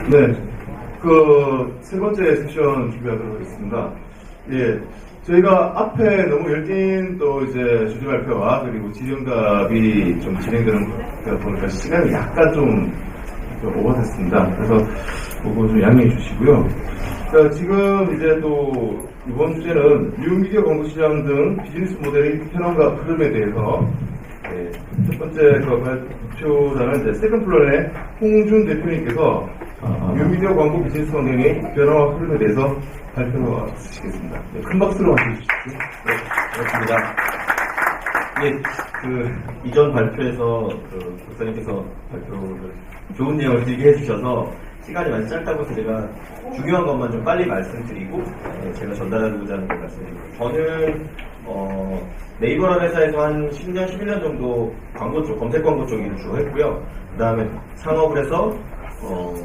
네, 그 세 번째 세션 준비하도록 하겠습니다. 예, 저희가 앞에 너무 열띤 또 이제 주제 발표와 그리고 질의응답이 좀 진행되는 거다 보니까 시간이 약간 좀 오버됐습니다. 그래서 그거 좀 양해해 주시고요. 자, 지금 이제 또 이번 주제는 뉴미디어 광고 시장 등 비즈니스 모델의 현황과 흐름에 대해서 첫 번째 그 발표자는 이제 세컨플랜의 홍준 대표님께서 뉴미디어 광고 비즈니스 환경의 변화와 흐름에 대해서 발표하시겠습니다. 네, 큰 박수로 맞춰주십시오. 네, 고맙습니다. 예, 이전 발표에서 박사님께서 발표를 좋은 내용을 들게 해주셔서 시간이 많이 짧다고 해서 제가 중요한 것만 좀 빨리 말씀드리고 제가 전달하고자 하는 걸 말씀드립니다. 저는 네이버라는 회사에서 한 10년, 11년 정도 광고 쪽, 검색 광고 쪽 일을 주로 했고요. 그 다음에 창업을 해서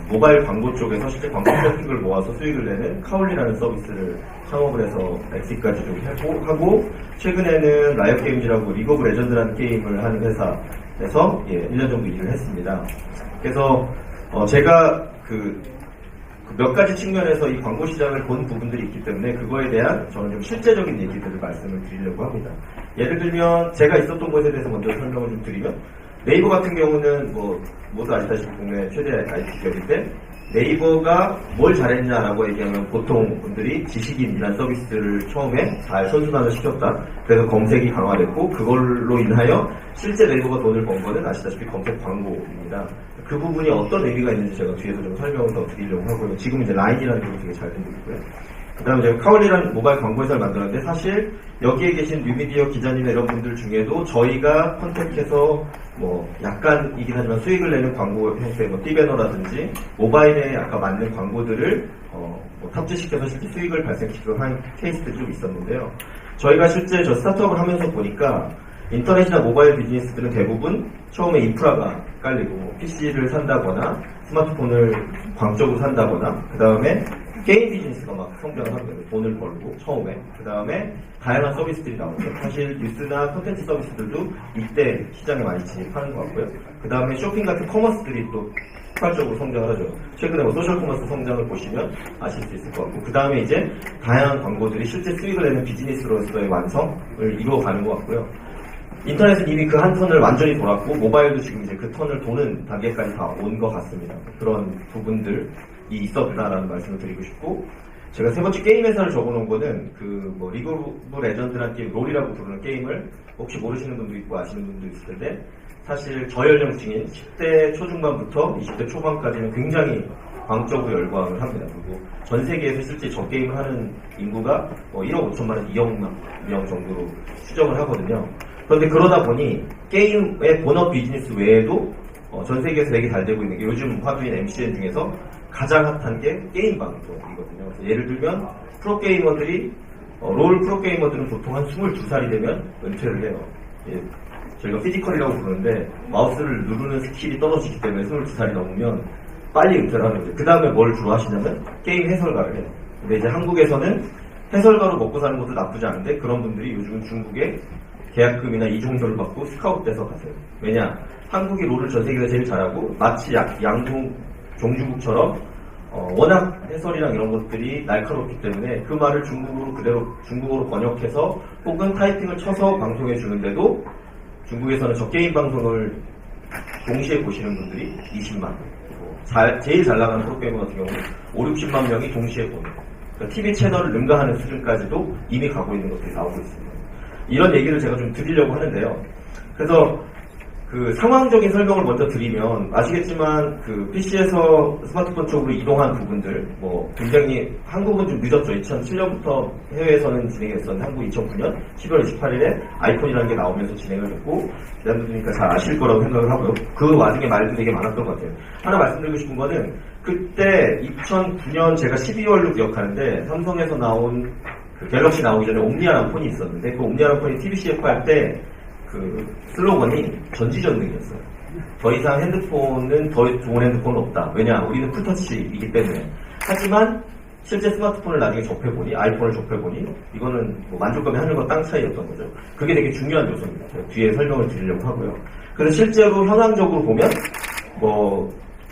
모바일 광고 쪽에서 실제 광고 트래픽을 모아서 수익을 내는 카울리라는 서비스를 창업을 해서 엑시까지 좀 하고 최근에는 라이엇 게임즈라고 리그 오브 레전드라는 게임을 하는 회사에서 1년 정도 일을 했습니다. 그래서 제가 몇 가지 측면에서 이 광고 시장을 본 부분들이 있기 때문에 그거에 대한 저는 좀 실제적인 얘기들을 말씀을 드리려고 합니다. 예를 들면 제가 있었던 곳에 대해서 먼저 설명을 좀 드리면 네이버 같은 경우는 모두 아시다시피 국내 최대 IT 기업인데 네이버가 뭘 잘했냐라고 얘기하면 보통 분들이 지식인이라는 서비스를 처음에 잘 선순환을 시켰다. 그래서 검색이 강화됐고 그걸로 인하여 실제 네이버가 돈을 번 거는 아시다시피 검색 광고입니다. 그 부분이 어떤 의미가 있는지 제가 뒤에서 좀 설명을 더 드리려고 하고요. 지금 이제 라인이라는 부분이 되게 잘 되고 있고요. 그 다음에 제가 카울리라는 모바일 광고 회사를 만들었는데 사실 여기에 계신 뉴미디어 기자님이나 이런 분들 중에도 저희가 컨택해서 약간이긴 하지만 수익을 내는 광고 형태, 띠배너라든지 모바일에 약간 맞는 광고들을 탑재시켜서 실제 수익을 발생시키고 한 케이스들이 좀 있었는데요. 저희가 실제 저 스타트업을 하면서 보니까 인터넷이나 모바일 비즈니스들은 대부분 처음에 인프라가 깔리고 PC를 산다거나 스마트폰을 광적으로 산다거나 그 다음에 게임 비즈니스가 막 성장을 합니다. 돈을 벌고 처음에 그 다음에 다양한 서비스들이 나오죠. 사실 뉴스나 콘텐츠 서비스들도 이때 시장에 많이 진입하는 것 같고요. 그 다음에 쇼핑 같은 커머스들이 또 폭발적으로 성장을 하죠. 최근에 소셜 커머스 성장을 보시면 아실 수 있을 것 같고 그 다음에 이제 다양한 광고들이 실제 수익을 내는 비즈니스로서의 완성을 이루어가는 것 같고요. 인터넷은 이미 그 한 턴을 완전히 돌았고 모바일도 지금 이제 그 턴을 도는 단계까지 다 온 것 같습니다. 그런 부분들이 있었다라는 말씀을 드리고 싶고 제가 세 번째 게임 회사를 적어놓은 거는 리그 오브 레전드라는 게임, 롤이라고 부르는 게임을 혹시 모르시는 분도 있고 아시는 분도 있을 텐데 사실 저연령층인 10대 초중반부터 20대 초반까지는 굉장히 광적으로 열광을 합니다. 그리고 전 세계에서 실제 저 게임을 하는 인구가 1억 5천만에서 2억 명 정도로 추정을 하거든요. 그런데 그러다 보니 게임의 본업 비즈니스 외에도 전 세계에서 되게 잘 되고 있는 게 요즘 화두인 MCN 중에서 가장 핫한 게 게임 방송이거든요. 그래서 예를 들면 프로게이머들이 롤 프로게이머들은 보통 한 22살이 되면 은퇴를 해요. 저희가 피지컬이라고 부르는데 마우스를 누르는 스킬이 떨어지기 때문에 22살이 넘으면 빨리 은퇴를 하는 거죠. 그 다음에 뭘 주로 하시냐면 게임 해설가를 해요. 근데 이제 한국에서는 해설가로 먹고 사는 것도 나쁘지 않은데 그런 분들이 요즘은 중국에 계약금이나 이종료를 받고 스카웃돼서 가세요. 왜냐? 한국이 롤을 전 세계에서 제일 잘하고 마치 양궁 종주국처럼 워낙 해설이랑 이런 것들이 날카롭기 때문에 그 말을 중국어로 번역해서 혹은 타이핑을 쳐서 방송해 주는데도 중국에서는 저 게임 방송을 동시에 보시는 분들이 20만 제일 잘 나가는 프로게이머 같은 경우는 5, 60만 명이 동시에 보는 그러니까 TV 채널을 능가하는 수준까지도 이미 가고 있는 것들이 나오고 있습니다. 이런 얘기를 제가 좀 드리려고 하는데요. 그래서 상황적인 설명을 먼저 드리면 아시겠지만 PC에서 스마트폰 쪽으로 이동한 부분들 굉장히 한국은 좀 늦었죠. 2007년부터 해외에서는 진행했었는데 한국 2009년 11월 28일에 아이폰이라는 게 나오면서 진행을 했고 기자분들이니까 잘 아실 거라고 생각을 하고요. 그 와중에 말도 되게 많았던 것 같아요. 하나 말씀드리고 싶은 거는 그때 2009년 제가 12월로 기억하는데 삼성에서 나온 갤럭시 나오기 전에 옴니아라는 폰이 있었는데 그 옴니아라는 폰이 TVCF 할 때 슬로건이 전지전능이었어요. 더 이상 핸드폰은 더 좋은 핸드폰은 없다. 왜냐? 우리는 풀터치이기 때문에. 하지만 실제 스마트폰을 나중에 접해보니, 아이폰을 접해보니 이거는 만족감이 하늘과 땅 차이였던 거죠. 그게 되게 중요한 요소입니다. 뒤에 설명을 드리려고 하고요. 그래서 실제로 현황적으로 보면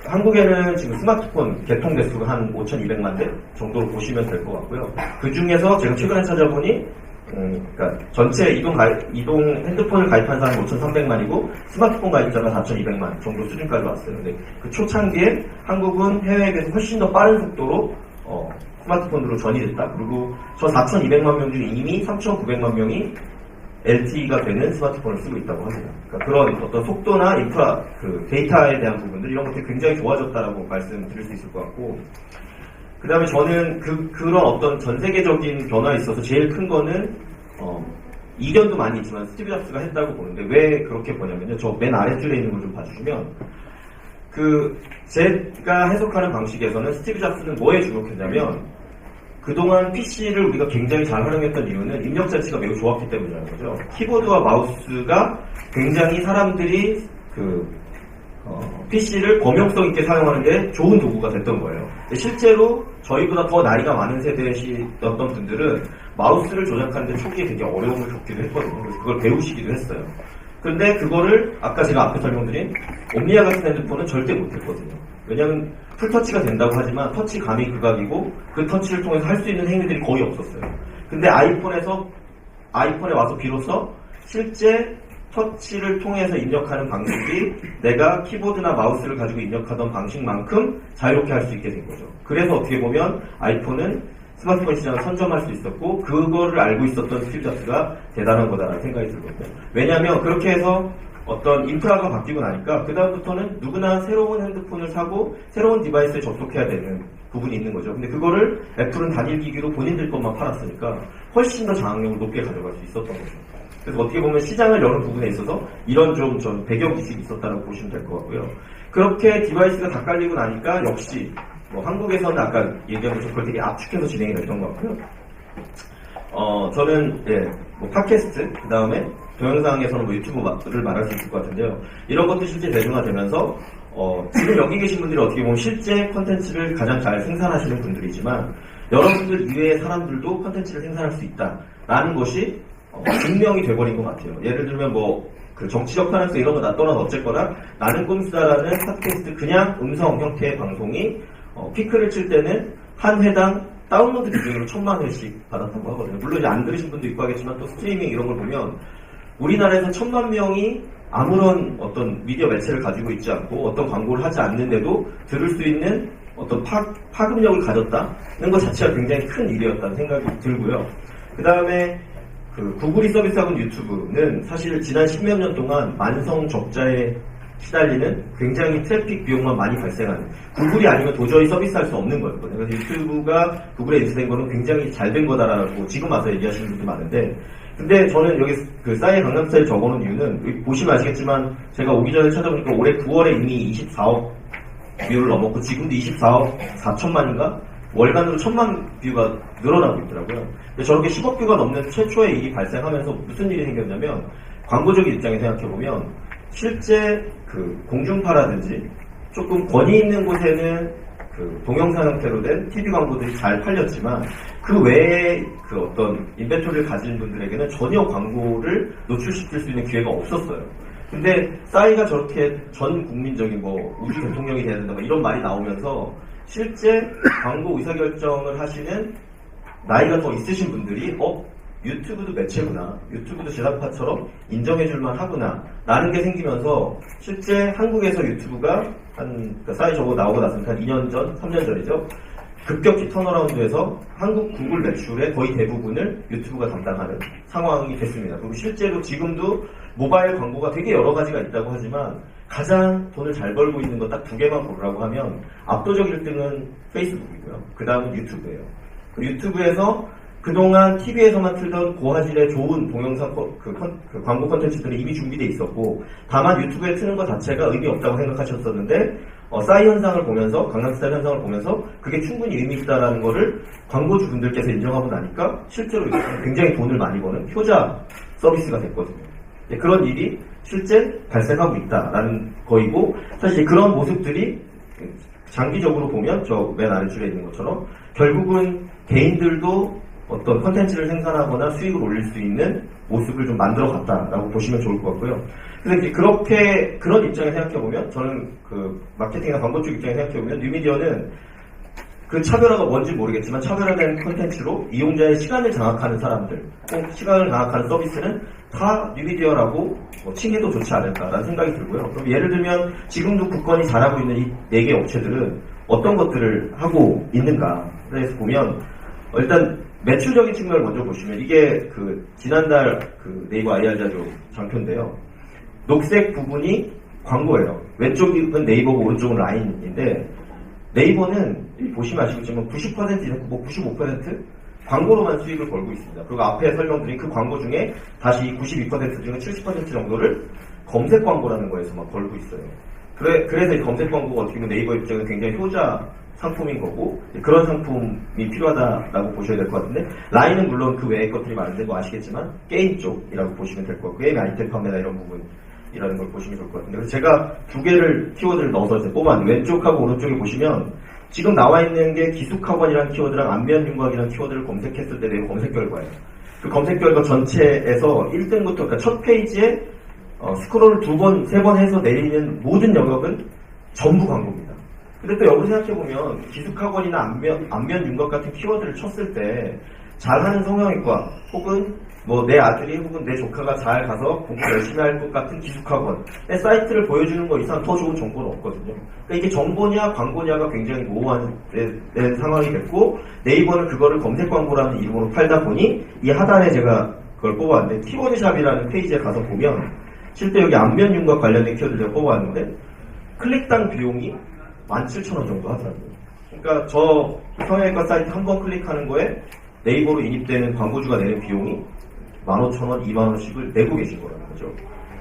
한국에는 지금 스마트폰 개통 대수가 한 5,200만 대 정도로 보시면 될 것 같고요. 그 중에서 제가 최근에 찾아보니, 그러니까 전체 이동 핸드폰을 가입한 사람이 5,300만이고 스마트폰 가입자가 4,200만 정도 수준까지 왔어요. 근데 그 초창기에 한국은 해외에 비해서 훨씬 더 빠른 속도로 스마트폰으로 전이됐다. 그리고 저 4,200만 명 중에 이미 3,900만 명이 LTE가 되는 스마트폰을 쓰고 있다고 합니다. 그러니까 그런 어떤 속도나 인프라, 그 데이터에 대한 부분들 이런 것들이 굉장히 좋아졌다라고 말씀드릴 수 있을 것 같고, 그 다음에 저는 그런 어떤 전 세계적인 변화에 있어서 제일 큰 거는 이견도 많이 있지만 스티브 잡스가 했다고 보는데, 왜 그렇게 보냐면요. 저 맨 아랫줄에 있는 걸 좀 봐주시면, 제가 해석하는 방식에서는 스티브 잡스는 뭐에 주목했냐면, 그동안 PC를 우리가 굉장히 잘 활용했던 이유는 입력 장치가 매우 좋았기 때문이라는 거죠. 키보드와 마우스가 굉장히 사람들이 PC를 범용성 있게 사용하는데 좋은 도구가 됐던 거예요. 실제로 저희보다 더 나이가 많은 세대였던 분들은 마우스를 조작하는데 초기에 되게 어려움을 겪기도 했거든요. 그래서 그걸 배우시기도 했어요. 그런데 그거를 아까 제가 앞에 설명드린 옴니아 같은 핸드폰은 절대 못했거든요. 왜냐하면 풀터치가 된다고 하지만 터치 감이 극악이고 그 터치를 통해서 할 수 있는 행위들이 거의 없었어요. 근데 아이폰에 와서 비로소 실제 터치를 통해서 입력하는 방식이 내가 키보드나 마우스를 가지고 입력하던 방식만큼 자유롭게 할 수 있게 된 거죠. 그래서 어떻게 보면 아이폰은 스마트폰 시장을 선점할 수 있었고, 그거를 알고 있었던 스티브 잡스가 대단한 거다라는 생각이 들거든요. 왜냐하면 그렇게 해서 어떤 인프라가 바뀌고 나니까 그 다음부터는 누구나 새로운 핸드폰을 사고 새로운 디바이스에 접속해야 되는 부분이 있는 거죠. 근데 그거를 애플은 단일 기기로 본인들 것만 팔았으니까 훨씬 더 장악력을 높게 가져갈 수 있었던 거죠. 그래서 어떻게 보면 시장을 여는 부분에 있어서 이런 좀 배경 지식이 있었다고 보시면 될 것 같고요. 그렇게 디바이스가 다 깔리고 나니까 역시 한국에서는 아까 얘기한 것처럼 그걸 되게 압축해서 진행이 됐던 것 같고요. 저는 팟캐스트, 그 다음에 동영상에서는 유튜브를 말할 수 있을 것 같은데요. 이런 것도 실제 대중화되면서 지금 여기 계신 분들이 어떻게 보면 실제 컨텐츠를 가장 잘 생산하시는 분들이지만 여러분들 이외의 사람들도 컨텐츠를 생산할 수 있다라는 것이 증명이 돼버린 것 같아요. 예를 들면 그 정치적 편향성 이런 거 나 떠나서 어쨌거나 나는 꿈수다라는 팟캐스트 그냥 음성 형태의 방송이 피크를 칠 때는 한 회당 다운로드 기준으로 1,000만 회씩 받았다고 하거든요. 물론 이제 안 들으신 분도 있고 하겠지만 또 스트리밍 이런 걸 보면 우리나라에서 1,000만 명이 아무런 어떤 미디어 매체를 가지고 있지 않고 어떤 광고를 하지 않는데도 들을 수 있는 어떤 파급력을 가졌다는 것 자체가 굉장히 큰 일이었다는 생각이 들고요. 그 다음에 구글이 서비스하고 있는 유튜브는 사실 지난 10몇 년 동안 만성 적자에 시달리는 굉장히 트래픽 비용만 많이 발생하는, 구글이 아니면 도저히 서비스할 수 없는 거였거든요. 그래서 유튜브가 구글에 인수된 거는 굉장히 잘 된 거다라고 지금 와서 얘기하시는 분도 많은데, 근데 저는 여기 싸이의 강남스타일 적어놓은 이유는 보시면 아시겠지만 제가 오기 전에 찾아보니까 올해 9월에 이미 24억 뷰를 넘었고 지금도 24억 4천만인가? 월간으로 1,000만 뷰가 늘어나고 있더라고요. 근데 저렇게 10억 뷰가 넘는 최초의 일이 발생하면서 무슨 일이 생겼냐면, 광고적인 입장에 생각해보면 실제 공중파라든지 조금 권위 있는 곳에는 동영상 형태로 된 TV 광고들이 잘 팔렸지만 그 외에 어떤 인벤토리를 가진 분들에게는 전혀 광고를 노출시킬 수 있는 기회가 없었어요. 근데 싸이가 저렇게 전 국민적인 우주 대통령이 돼야 된다 이런 말이 나오면서 실제 광고 의사결정을 하시는 나이가 더 있으신 분들이 유튜브도 매체구나, 유튜브도 제작파처럼 인정해줄만 하구나 라는 게 생기면서 실제 한국에서 유튜브가 싸이 저거 나오고 났으니까 2년 전, 3년 전이죠. 급격히 턴어라운드해서 한국 구글 매출의 거의 대부분을 유튜브가 담당하는 상황이 됐습니다. 그리고 실제로 지금도 모바일 광고가 되게 여러 가지가 있다고 하지만 가장 돈을 잘 벌고 있는 거 딱 두 개만 고르라고 하면 압도적 1등은 페이스북이고요. 그 다음은 유튜브예요. 유튜브에서 그동안 TV에서만 틀던 고화질의 좋은 동영상 광고 콘텐츠들이 이미 준비되어 있었고, 다만 유튜브에 트는 것 자체가 의미 없다고 생각하셨었는데 싸이 현상을 보면서, 강남스타일 현상을 보면서 그게 충분히 의미 있다라는 거를 광고주분들께서 인정하고 나니까 실제로 굉장히 돈을 많이 버는 효자 서비스가 됐거든요. 그런 일이 실제 발생하고 있다라는 거이고, 사실 그런 모습들이 장기적으로 보면 저 맨 아래줄에 있는 것처럼 결국은 개인들도 어떤 컨텐츠를 생산하거나 수익을 올릴 수 있는 모습을 좀 만들어 갔다라고 보시면 좋을 것 같고요. 그래서 이제 그런 입장에 생각해보면, 저는 그 마케팅이나 광고 쪽 입장에 생각해보면, 뉴미디어는 그 차별화가 뭔지 모르겠지만 차별화된 콘텐츠로 이용자의 시간을 장악하는 사람들, 꼭 시간을 장악하는 서비스는 다 뉴미디어라고 칭해도 좋지 않을까라는 생각이 들고요. 그럼 예를 들면 지금도 굳건히 잘하고 있는 이 4개 업체들은 어떤 것들을 하고 있는가. 그래서 보면 일단 매출적인 측면을 먼저 보시면 이게 그 지난달 그 네이버 IR자료 장표인데요. 녹색 부분이 광고예요. 왼쪽은 네이버고 오른쪽은 라인인데 네이버는 보시면 아시겠지만 90% 뭐 95% 광고로만 수익을 벌고 있습니다. 그리고 앞에 설명드린 그 광고 중에 다시 92% 중에 70% 정도를 검색 광고라는 거에서만 벌고 있어요. 그래서 이 검색 광고가 어떻게 보면 네이버 입장에서 굉장히 효자 상품인 거고 그런 상품이 필요하다라고 보셔야 될 것 같은데 라인은 물론 그 외의 것들이 많은데 뭐 아시겠지만 게임 쪽이라고 보시면 될 것 같고 게임 아이템 판매나 이런 부분이라는 걸 보시면 좋을 것 같은데 그래서 제가 두 개를 키워드를 넣어서 이제 뽑았는데 왼쪽하고 오른쪽에 보시면 지금 나와 있는 게 기숙학원이라는 키워드랑 안면윤곽이라는 키워드를 검색했을 때 네이버 검색 결과예요. 그 검색 결과 전체에서 1등부터 그러니까 첫 페이지에 스크롤을 2번, 3번 해서 내리는 모든 영역은 전부 광고입니다. 근데 또 역으로 생각해보면 기숙학원이나 안면윤곽 같은 키워드를 쳤을 때 잘하는 성형외과 혹은 뭐 내 아들이 혹은 내 조카가 잘 가서 공부 열심히 할 것 같은 기숙학원의 사이트를 보여주는 거 이상 더 좋은 정보는 없거든요. 그러니까 이게 정보냐 광고냐가 굉장히 모호한 상황이 됐고 네이버는 그거를 검색 광고라는 이름으로 팔다 보니 이 하단에 제가 그걸 뽑았는데 키워드샵이라는 페이지에 가서 보면 실제 여기 안면윤곽 관련된 키워드를 뽑아왔는데 클릭당 비용이 17,000원 정도 하더라고요. 그러니까 저 성형외과 사이트 한 번 클릭하는 거에 네이버로 인입되는 광고주가 내는 비용이 15,000원, 20,000원씩을 내고 계신 거라는 거죠.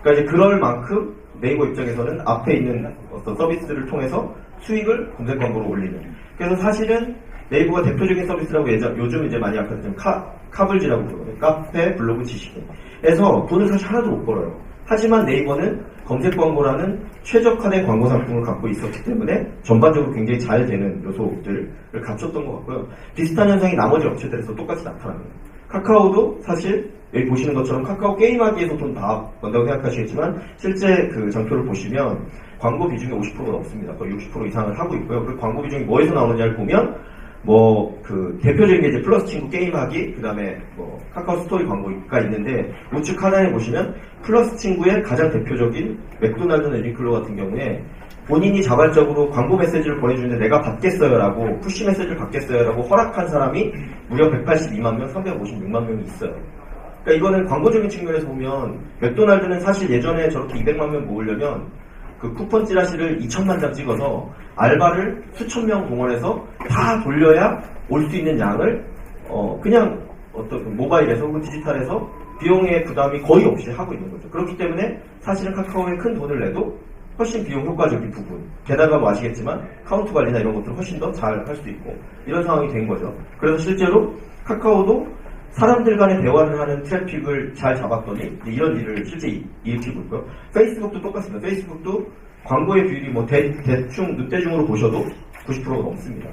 그러니까 이제 그럴 만큼 네이버 입장에서는 앞에 있는 어떤 서비스를 통해서 수익을 검색 광고로 올리는. 그래서 사실은 네이버가 대표적인 서비스라고 요즘 이제 많이 아까 카블지라고 부르거든요. 카페, 블로그, 지식인에서 돈을 사실 하나도 못 벌어요. 하지만 네이버는 검색 광고라는 최적화된 광고 상품을 갖고 있었기 때문에 전반적으로 굉장히 잘 되는 요소들을 갖췄던 것 같고요. 비슷한 현상이 나머지 업체들에서 똑같이 나타납니다. 카카오도 사실 여기 보시는 것처럼 카카오 게임하기에서 돈 다 번다고 생각하시겠지만 실제 그 장표를 보시면 광고 비중이 50%가 넘습니다. 거의 60% 이상을 하고 있고요. 그 광고 비중이 뭐에서 나오느냐를 보면 뭐 그 대표적인 게 이제 플러스 친구 게임하기 그 다음에 뭐 카카오 스토리 광고가 있는데 우측 하단에 보시면 플러스 친구의 가장 대표적인 맥도날드나 유니클로 같은 경우에 본인이 자발적으로 광고 메시지를 보내주는데 내가 받겠어요 라고 푸시 메시지를 받겠어요 라고 허락한 사람이 무려 182만 명, 356만 명이 있어요. 그러니까 이거는 광고적인 측면에서 보면 맥도날드는 사실 예전에 저렇게 200만 명 모으려면 그 쿠폰 찌라시를 2천만 장 찍어서 알바를 수천 명 동원해서 다 돌려야 올 수 있는 양을 그냥 어떤 모바일에서 혹은 디지털에서 비용의 부담이 거의 없이 하고 있는 거죠. 그렇기 때문에 사실은 카카오에 큰 돈을 내도 훨씬 비용 효과적인 부분 게다가 뭐 아시겠지만 카운트 관리나 이런 것들을 훨씬 더 잘 할 수 있고 이런 상황이 된 거죠. 그래서 실제로 카카오도 사람들 간의 대화를 하는 트래픽을 잘 잡았더니 이런 일을 실제 일으키고 있고요. 페이스북도 똑같습니다. 페이스북도 광고의 비율이 뭐 대충 늑대중으로 보셔도 90%가 넘습니다.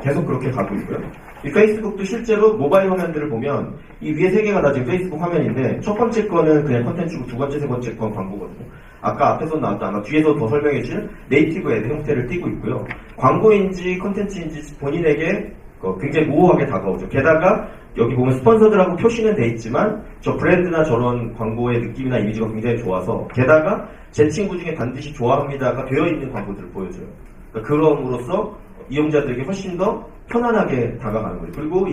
계속 그렇게 가고 있고요. 이 페이스북도 실제로 모바일 화면들을 보면 이 위에 세 개가 다 지금 페이스북 화면인데 첫 번째 거는 그냥 컨텐츠고 두 번째, 세 번째 건 광고거든요. 아까 앞에서 나왔던 아마 뒤에서 더 설명해 주신 네이티브 애드 형태를 띠고 있고요. 광고인지 컨텐츠인지 본인에게 굉장히 모호하게 다가오죠. 게다가 여기 보면 스폰서들하고 표시는 돼 있지만 저 브랜드나 저런 광고의 느낌이나 이미지가 굉장히 좋아서 게다가 제 친구 중에 반드시 좋아합니다가 되어 있는 광고들을 보여줘요. 그러니까 그럼으로써 이용자들에게 훨씬 더 편안하게 다가가는 거예요. 그리고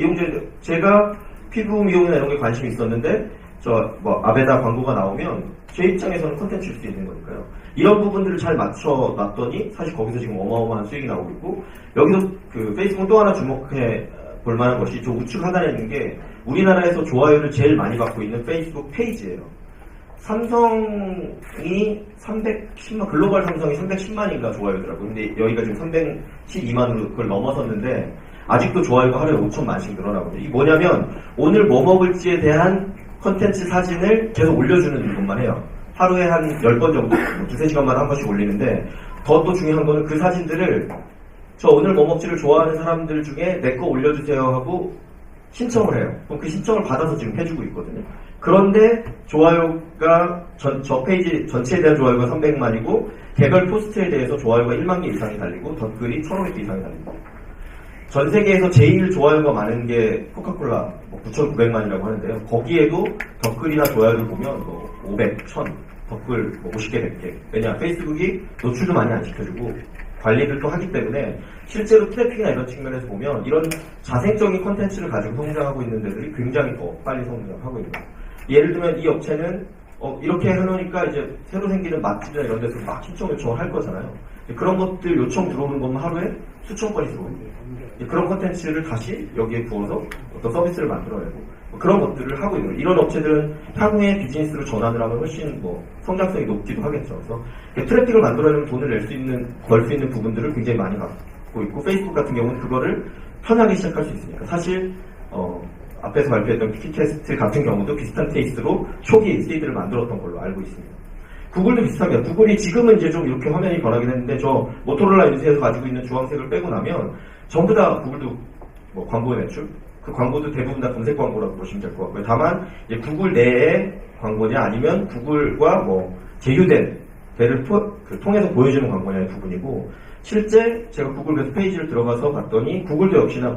제가 피부 미용이나 이런 게 관심이 있었는데 저 뭐 아베다 광고가 나오면 제 입장에서는 콘텐츠일 수 있는 거니까요. 이런 부분들을 잘 맞춰놨더니 사실 거기서 지금 어마어마한 수익이 나오고 있고 여기서 그 페이스북 또 하나 주목해 볼 만한 것이 저 우측 하단에 있는 게 우리나라에서 좋아요를 제일 많이 받고 있는 페이스북 페이지예요. 삼성이 310만, 글로벌 삼성이 310만인가 좋아요더라고요. 근데 여기가 지금 312만으로 그걸 넘어섰는데 아직도 좋아요가 하루에 5천만씩 늘어나거든요. 이게 뭐냐면 오늘 뭐 먹을지에 대한 컨텐츠 사진을 계속 올려주는 것만 해요. 하루에 한 10번 정도, 2-3시간마다 한 번씩 올리는데 더 또 중요한 거는 그 사진들을 저 오늘 뭐 먹지를 좋아하는 사람들 중에 내 거 올려주세요 하고 신청을 해요. 그럼 그 신청을 받아서 지금 해주고 있거든요. 그런데 좋아요가 저 페이지 전체에 대한 좋아요가 300만이고 개별 포스트에 대해서 좋아요가 1만 개 이상이 달리고 댓글이 1,500개 이상이 달립니다. 전 세계에서 제일 좋아요가 많은 게 코카콜라 9,900만이라고 하는데요. 거기에도 댓글이나 좋아요를 보면 500, 1000, 댓글 50개, 100개. 왜냐, 페이스북이 노출도 많이 안 시켜주고 관리를 또 하기 때문에 실제로 트래픽이나 이런 측면에서 보면 이런 자생적인 컨텐츠를 가지고 성장하고 있는 데들이 굉장히 더 빨리 성장하고 있는 거예요. 예를 들면 이 업체는 이렇게 해놓으니까 이제 새로 생기는 맛집이나 이런 데서 막 신청 요청을 할 거잖아요. 그런 것들 요청 들어오는 것만 하루에 수천 건이 들어오는데요. 그런 컨텐츠를 다시 여기에 부어서 어떤 서비스를 만들어내고 그런 것들을 하고 있는 거예요. 이런 업체들은 향후에 비즈니스로 전환을 하면 훨씬 성장성이 높기도 하겠죠. 그래서 트래픽을 만들어내면 돈을 벌 수 있는 부분들을 굉장히 많이 갖고 있고 페이스북 같은 경우는 그거를 편하게 시작할 수 있으니까 사실 앞에서 발표했던 피키캐스트 같은 경우도 비슷한 케이스로 초기 시드를 만들었던 걸로 알고 있습니다. 구글도 비슷합니다. 구글이 지금은 이제 좀 이렇게 화면이 변하긴 했는데 저 모토로라 인쇄에서 가지고 있는 주황색을 빼고 나면 전부 다 구글도 광고 매출 그 광고도 대부분 다 검색 광고라고 보시면 될 것 같고요. 다만 이제 구글 내의 광고냐 아니면 구글과 제휴된 데를 통해서 보여주는 광고냐의 부분이고 실제 제가 구글 웹 페이지를 들어가서 봤더니 구글도 역시나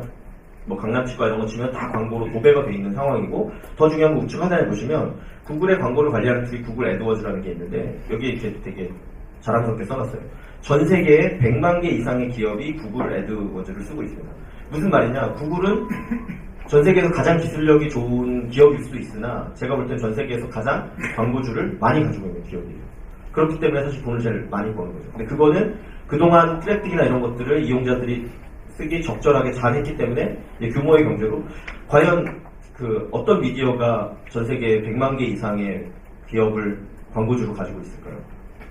강남치과 이런 거 치면 다 광고로 도배가 돼 있는 상황이고 더 중요한 건 우측 하단에 보시면 구글의 광고를 관리하는 툴이 구글 애드워즈라는 게 있는데 여기에 이렇게 되게 자랑스럽게 써놨어요. 전 세계에 100만 개 이상의 기업이 구글 애드워즈를 쓰고 있습니다. 무슨 말이냐? 구글은 전 세계에서 가장 기술력이 좋은 기업일 수도 있으나 제가 볼 땐 전 세계에서 가장 광고주를 많이 가지고 있는 기업이에요. 그렇기 때문에 사실 돈을 제일 많이 버는 거죠. 근데 그거는 그동안 트래픽이나 이런 것들을 이용자들이 쓰기 적절하게 잘 했기 때문에 규모의 경제로 과연 어떤 미디어가 전 세계 100만 개 이상의 기업을 광고주로 가지고 있을까요?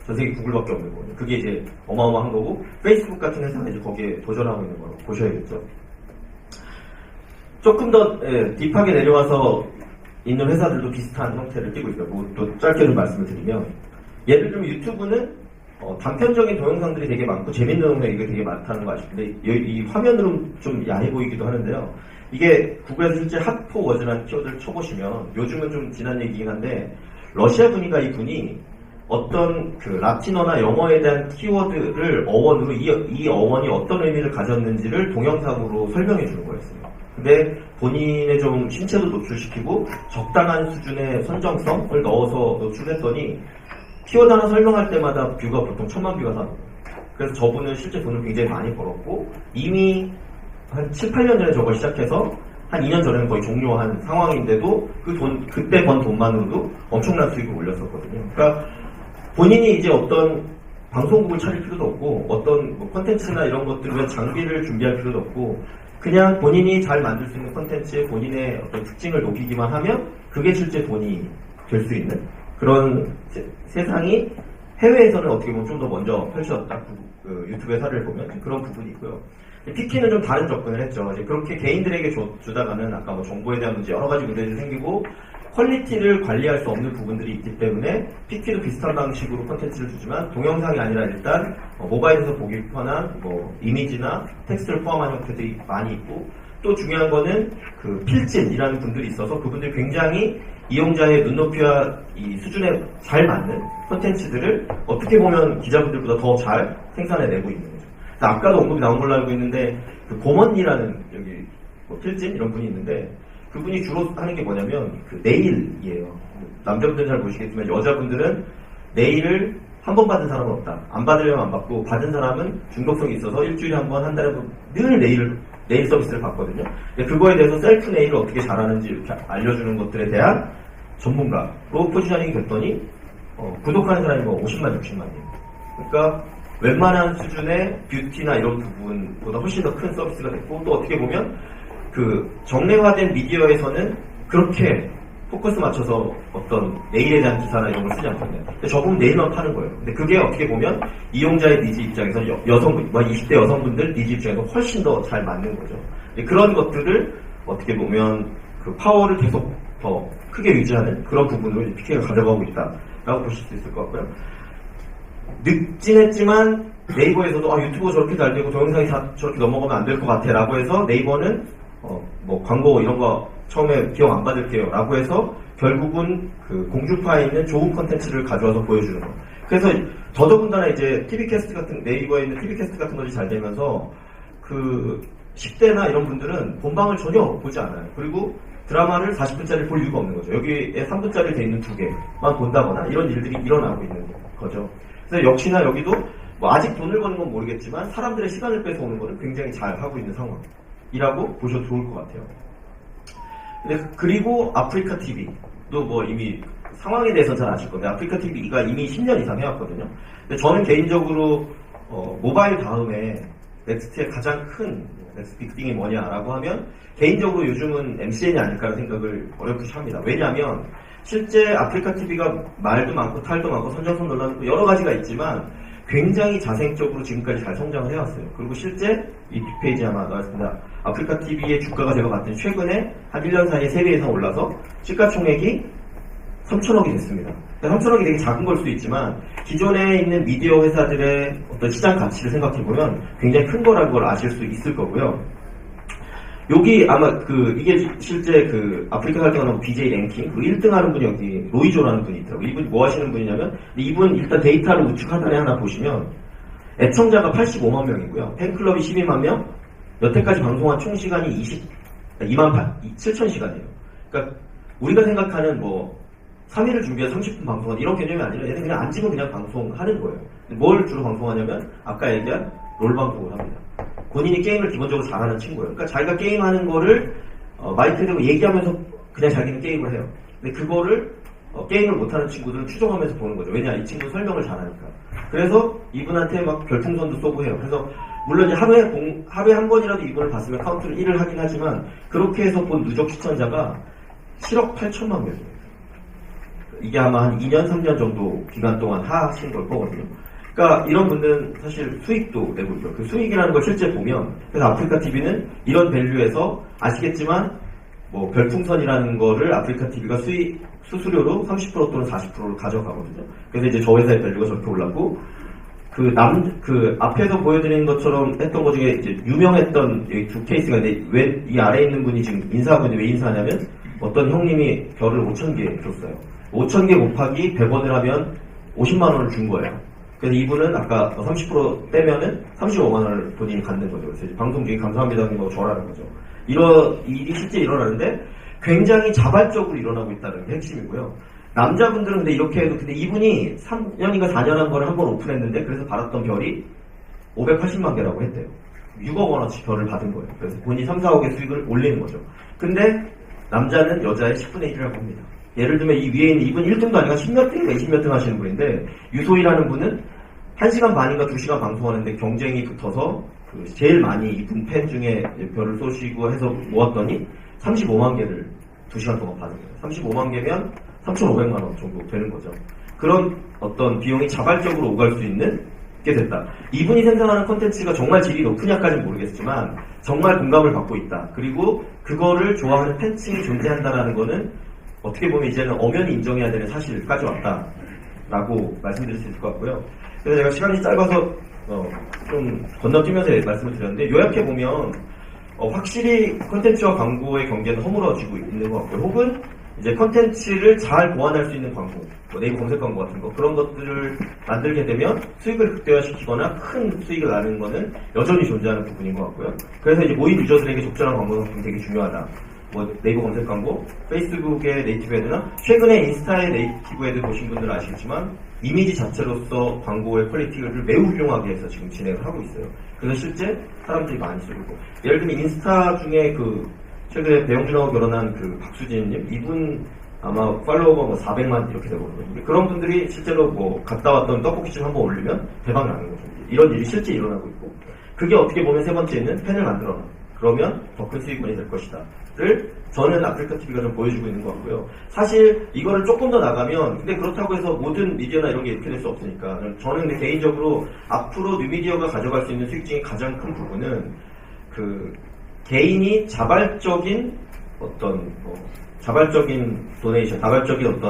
전 세계 구글밖에 없는 거거든요. 그게 이제 어마어마한 거고 페이스북 같은 회사는 이제 거기에 도전하고 있는 거로 보셔야겠죠. 조금 더 딥하게 내려와서 있는 회사들도 비슷한 형태를 띠고 있어요. 또 짧게 좀 말씀을 드리면 예를 들면 유튜브는 단편적인 동영상들이 되게 많고 재밌는 동영상이 되게 많다는 거 아시는데 이 화면으로 좀 야해 보이기도 하는데요. 이게 구글에서 실제 핫4 워즈라는 키워드를 쳐보시면 요즘은 좀 지난 얘기긴 한데 러시아 분이가 이 분이 어떤 라틴어나 영어에 대한 키워드를 어원으로 이 어원이 어떤 의미를 가졌는지를 동영상으로 설명해 주는 거였어요. 근데 본인의 좀 신체도 노출시키고 적당한 수준의 선정성을 넣어서 노출했더니 키워드 하나 설명할 때마다 뷰가 보통 1000만 뷰가 나와요. 그래서 저분은 실제 돈을 굉장히 많이 벌었고 이미 한 7, 8년 전에 저걸 시작해서 한 2년 전에는 거의 종료한 상황인데도 그때 번 돈만으로도 엄청난 수익을 올렸었거든요. 그러니까 본인이 이제 어떤 방송국을 차릴 필요도 없고 어떤 콘텐츠나 이런 것들을 위한 장비를 준비할 필요도 없고 그냥 본인이 잘 만들 수 있는 콘텐츠에 본인의 어떤 특징을 녹이기만 하면 그게 실제 돈이 될 수 있는 그런 세상이 해외에서는 어떻게 보면 좀 더 먼저 펼쳐졌다. 유튜브의 사례를 보면 그런 부분이 있고요. 피키는 좀 다른 접근을 했죠. 이제 그렇게 개인들에게 주다가는 아까 정보에 대한 문제 여러 가지 문제들이 생기고 퀄리티를 관리할 수 없는 부분들이 있기 때문에 피키도 비슷한 방식으로 콘텐츠를 주지만 동영상이 아니라 일단 모바일에서 보기 편한 이미지나 텍스트를 포함한 형태들이 많이 있고 또 중요한 거는 필진이라는 분들이 있어서 그분들이 굉장히 이용자의 눈높이와 이 수준에 잘 맞는 콘텐츠들을 어떻게 보면 기자분들보다 더 잘 생산해내고 있는 거죠. 아까도 언급이 나온 걸로 알고 있는데 고먼니라는 여기 필진 이런 분이 있는데 그분이 주로 하는 게 뭐냐면 네일이에요. 남자분들은 잘 모르시겠지만 여자분들은 네일을 한 번 받은 사람은 없다. 안 받으려면 안 받고 받은 사람은 중독성이 있어서 일주일에 한 번, 한 달에 한 번 늘 네일 서비스를 받거든요. 그거에 대해서 셀프 네일을 어떻게 잘하는지 이렇게 알려주는 것들에 대한 전문가로 포지셔닝이 됐더니 구독하는 사람이 50만, 60만이에요. 그러니까 웬만한 수준의 뷰티나 이런 부분보다 훨씬 더 큰 서비스가 됐고 또 어떻게 보면 정례화된 미디어에서는 그렇게 포커스 맞춰서 어떤 네일에 대한 기사나 이런 걸 쓰지 않거든요. 저분 네일만 파는 거예요. 근데 그게 어떻게 보면 이용자의 니즈 입장에서 여성분, 20대 여성분들 니즈 입장에서 훨씬 더 잘 맞는 거죠. 그런 것들을 어떻게 보면 파워를 계속 더 크게 유지하는 그런 부분으로 PK가 가져가고 있다라고 보실 수 있을 것 같고요. 늦진 했지만 네이버에서도 유튜브가 저렇게 잘 되고 동영상이 다 저렇게 넘어가면 안 될 것 같아 라고 해서 네이버는 뭐 광고 이런 거 처음에 비용 안 받을게요 라고 해서 결국은 그 공중파에 있는 좋은 컨텐츠를 가져와서 보여주는 거. 그래서 더더군다나 이제 TV 캐스트 같은, 네이버에 있는 TV 캐스트 같은 것이 잘 되면서 그 10대나 이런 분들은 본방을 전혀 보지 않아요. 그리고 드라마를 40분짜리 볼 이유가 없는 거죠. 여기에 3분짜리 돼 있는 2개만 본다거나 이런 일들이 일어나고 있는 거죠. 그래서 역시나 여기도 뭐 아직 돈을 버는 건 모르겠지만 사람들의 시간을 뺏어오는 거는 굉장히 잘 하고 있는 상황이라고 보셔도 좋을 것 같아요. 근데 그리고 아프리카 TV도 뭐 이미 상황에 대해서 잘 아실 건데 아프리카 TV가 이미 10년 이상 해왔거든요. 근데 저는 개인적으로 모바일 다음에 넥스트의 가장 큰 넥스트 빅띵이 뭐냐라고 하면 개인적으로 요즘은 MCN이 아닐까라는 생각을 어렵게 합니다. 왜냐하면 실제 아프리카 TV가 말도 많고 탈도 많고 선전선 논란도 여러 가지가 있지만 굉장히 자생적으로 지금까지 잘 성장을 해왔어요. 그리고 실제 이 빅페이지 아마 나왔습니다. 아프리카 TV의 주가가 제가 봤더니 최근에 한 1년 사이에 3배 이상 올라서 시가총액이 3천억이 됐습니다. 3천억이 되게 작은 걸 수도 있지만 기존에 있는 미디어 회사들의 어떤 시장 가치를 생각해보면 굉장히 큰 거라는 걸 아실 수 있을 거고요. 여기 아마 이게 실제 아프리카 활동하는 BJ 랭킹 1등 하는 분이 여기 로이조라는 분이 있더라고요. 이분이 뭐 하시는 분이냐면 이분 일단 데이터를 우측 하단에 하나 보시면 애청자가 85만 명이고요. 팬클럽이 12만 명, 여태까지 방송한 총 시간이 2만 7천 시간이에요. 그러니까 우리가 생각하는 뭐 3일을 준비해서 30분 방송한 이런 개념이 아니라 얘는 그냥 앉으면 그냥 방송하는 거예요. 뭘 주로 방송하냐면 아까 얘기한 롤 방송을 합니다. 본인이 게임을 기본적으로 잘하는 친구예요. 그러니까 자기가 게임하는 거를 마이크 대고 얘기하면서 그냥 자기는 게임을 해요. 근데 그거를 게임을 못하는 친구들은 추정하면서 보는 거죠. 왜냐, 이 친구 설명을 잘하니까. 그래서 이분한테 막 별풍선도 쏘고 해요. 그래서 물론 이제 하루에 한 번이라도 이분을 봤으면 카운트를 1을 하긴 하지만 그렇게 해서 본 누적 시청자가 7억 8천만 명이에요. 이게 아마 한 2년, 3년 정도 기간 동안 하신 걸 거거든요. 그러니까 이런 분들은 사실 수익도 내고 있죠. 그 수익이라는 걸 실제 보면, 그래서 아프리카 TV는 이런 밸류에서 아시겠지만 뭐 별풍선이라는 거를 아프리카 TV가 수수료로 30% 또는 40%를 가져가거든요. 그래서 이제 저 회사의 밸류가 저렇게 올랐고, 앞에서 보여드리는 것처럼 했던 것 중에 이제 유명했던 여기 두 케이스가 있는데, 왜 이 아래에 있는 분이 지금 인사하고 있는데 왜 인사하냐면, 어떤 형님이 별을 5,000개 줬어요. 5,000개 곱하기 100원을 하면 50만원을 준 거예요. 그래서 이분은 아까 30% 빼면은 35만원을 본인이 갖는 거죠. 그래서 이제 방송 중에 감사합니다 형님하고 절하는 거죠. 이런 일이 실제 일어나는데 굉장히 자발적으로 일어나고 있다는 게 핵심이고요. 남자분들은 근데 이렇게 해도, 근데 이분이 3년인가 4년 한 거를 한 번 오픈했는데 그래서 받았던 별이 580만 개라고 했대요. 6억 원어치 별을 받은 거예요. 그래서 본인이 3, 4억의 수익을 올리는 거죠. 근데 남자는 여자의 10분의 1이라고 합니다. 예를 들면 이 위에 있는 이분 1등도 아니라 10몇 등인가 20몇 등 하시는 분인데, 유소희라는 분은 1시간 반인가 2시간 방송하는데 경쟁이 붙어서 제일 많이 이분 팬 중에 별을 쏘시고 해서 모았더니 35만 개를 2시간 동안 받은 거예요. 35만 개면 3,500만 원 정도 되는 거죠. 그런 어떤 비용이 자발적으로 오갈 수 있는 게 됐다. 이분이 생산하는 콘텐츠가 정말 질이 높으냐까지는 모르겠지만 정말 공감을 받고 있다. 그리고 그거를 좋아하는 팬층이 존재한다는 거는 어떻게 보면 이제는 엄연히 인정해야 되는 사실까지 왔다라고 말씀드릴 수 있을 것 같고요. 그래서 제가 시간이 짧아서 좀 건너뛰면서 말씀을 드렸는데, 요약해보면 확실히 콘텐츠와 광고의 경계는 허물어지고 있는 것 같고요. 혹은 이제 콘텐츠를 잘 보완할 수 있는 광고, 뭐 네이버 검색 광고 같은 거, 그런 것들을 만들게 되면 수익을 극대화시키거나 큰 수익을 나는 거는 여전히 존재하는 부분인 것 같고요. 그래서 이제 모인 유저들에게 적절한 광고 성품이 되게 중요하다. 뭐 네이버 검색 광고, 페이스북의 네이티브 애드나 최근에 인스타의 네이티브 애드 보신 분들은 아시겠지만 이미지 자체로서 광고의 퀄리티를 매우 훌륭하게 해서 지금 진행을 하고 있어요. 그래서 실제 사람들이 많이 쓰고 있고, 예를 들면 인스타 중에 최근에 배영준하고 결혼한 박수진님, 이분 아마 팔로워가 뭐 400만 이렇게 되거든요. 그런 분들이 실제로 뭐 갔다 왔던 떡볶이집 한번 올리면 대박 나는 거죠. 이런 일이 실제 일어나고 있고, 그게 어떻게 보면 세 번째는 팬을 만들어놔. 그러면 더 큰 수익원이 될 것이다. 를 저는 아프리카 TV가 좀 보여주고 있는 것 같고요. 사실 이거를 조금 더 나가면, 근데 그렇다고 해서 모든 미디어나 이런 게 이렇게 될 수 없으니까, 저는 근데 개인적으로 앞으로 뉴미디어가 가져갈 수 있는 수익 중에 가장 큰 부분은 개인이 자발적인 자발적인 도네이션, 자발적인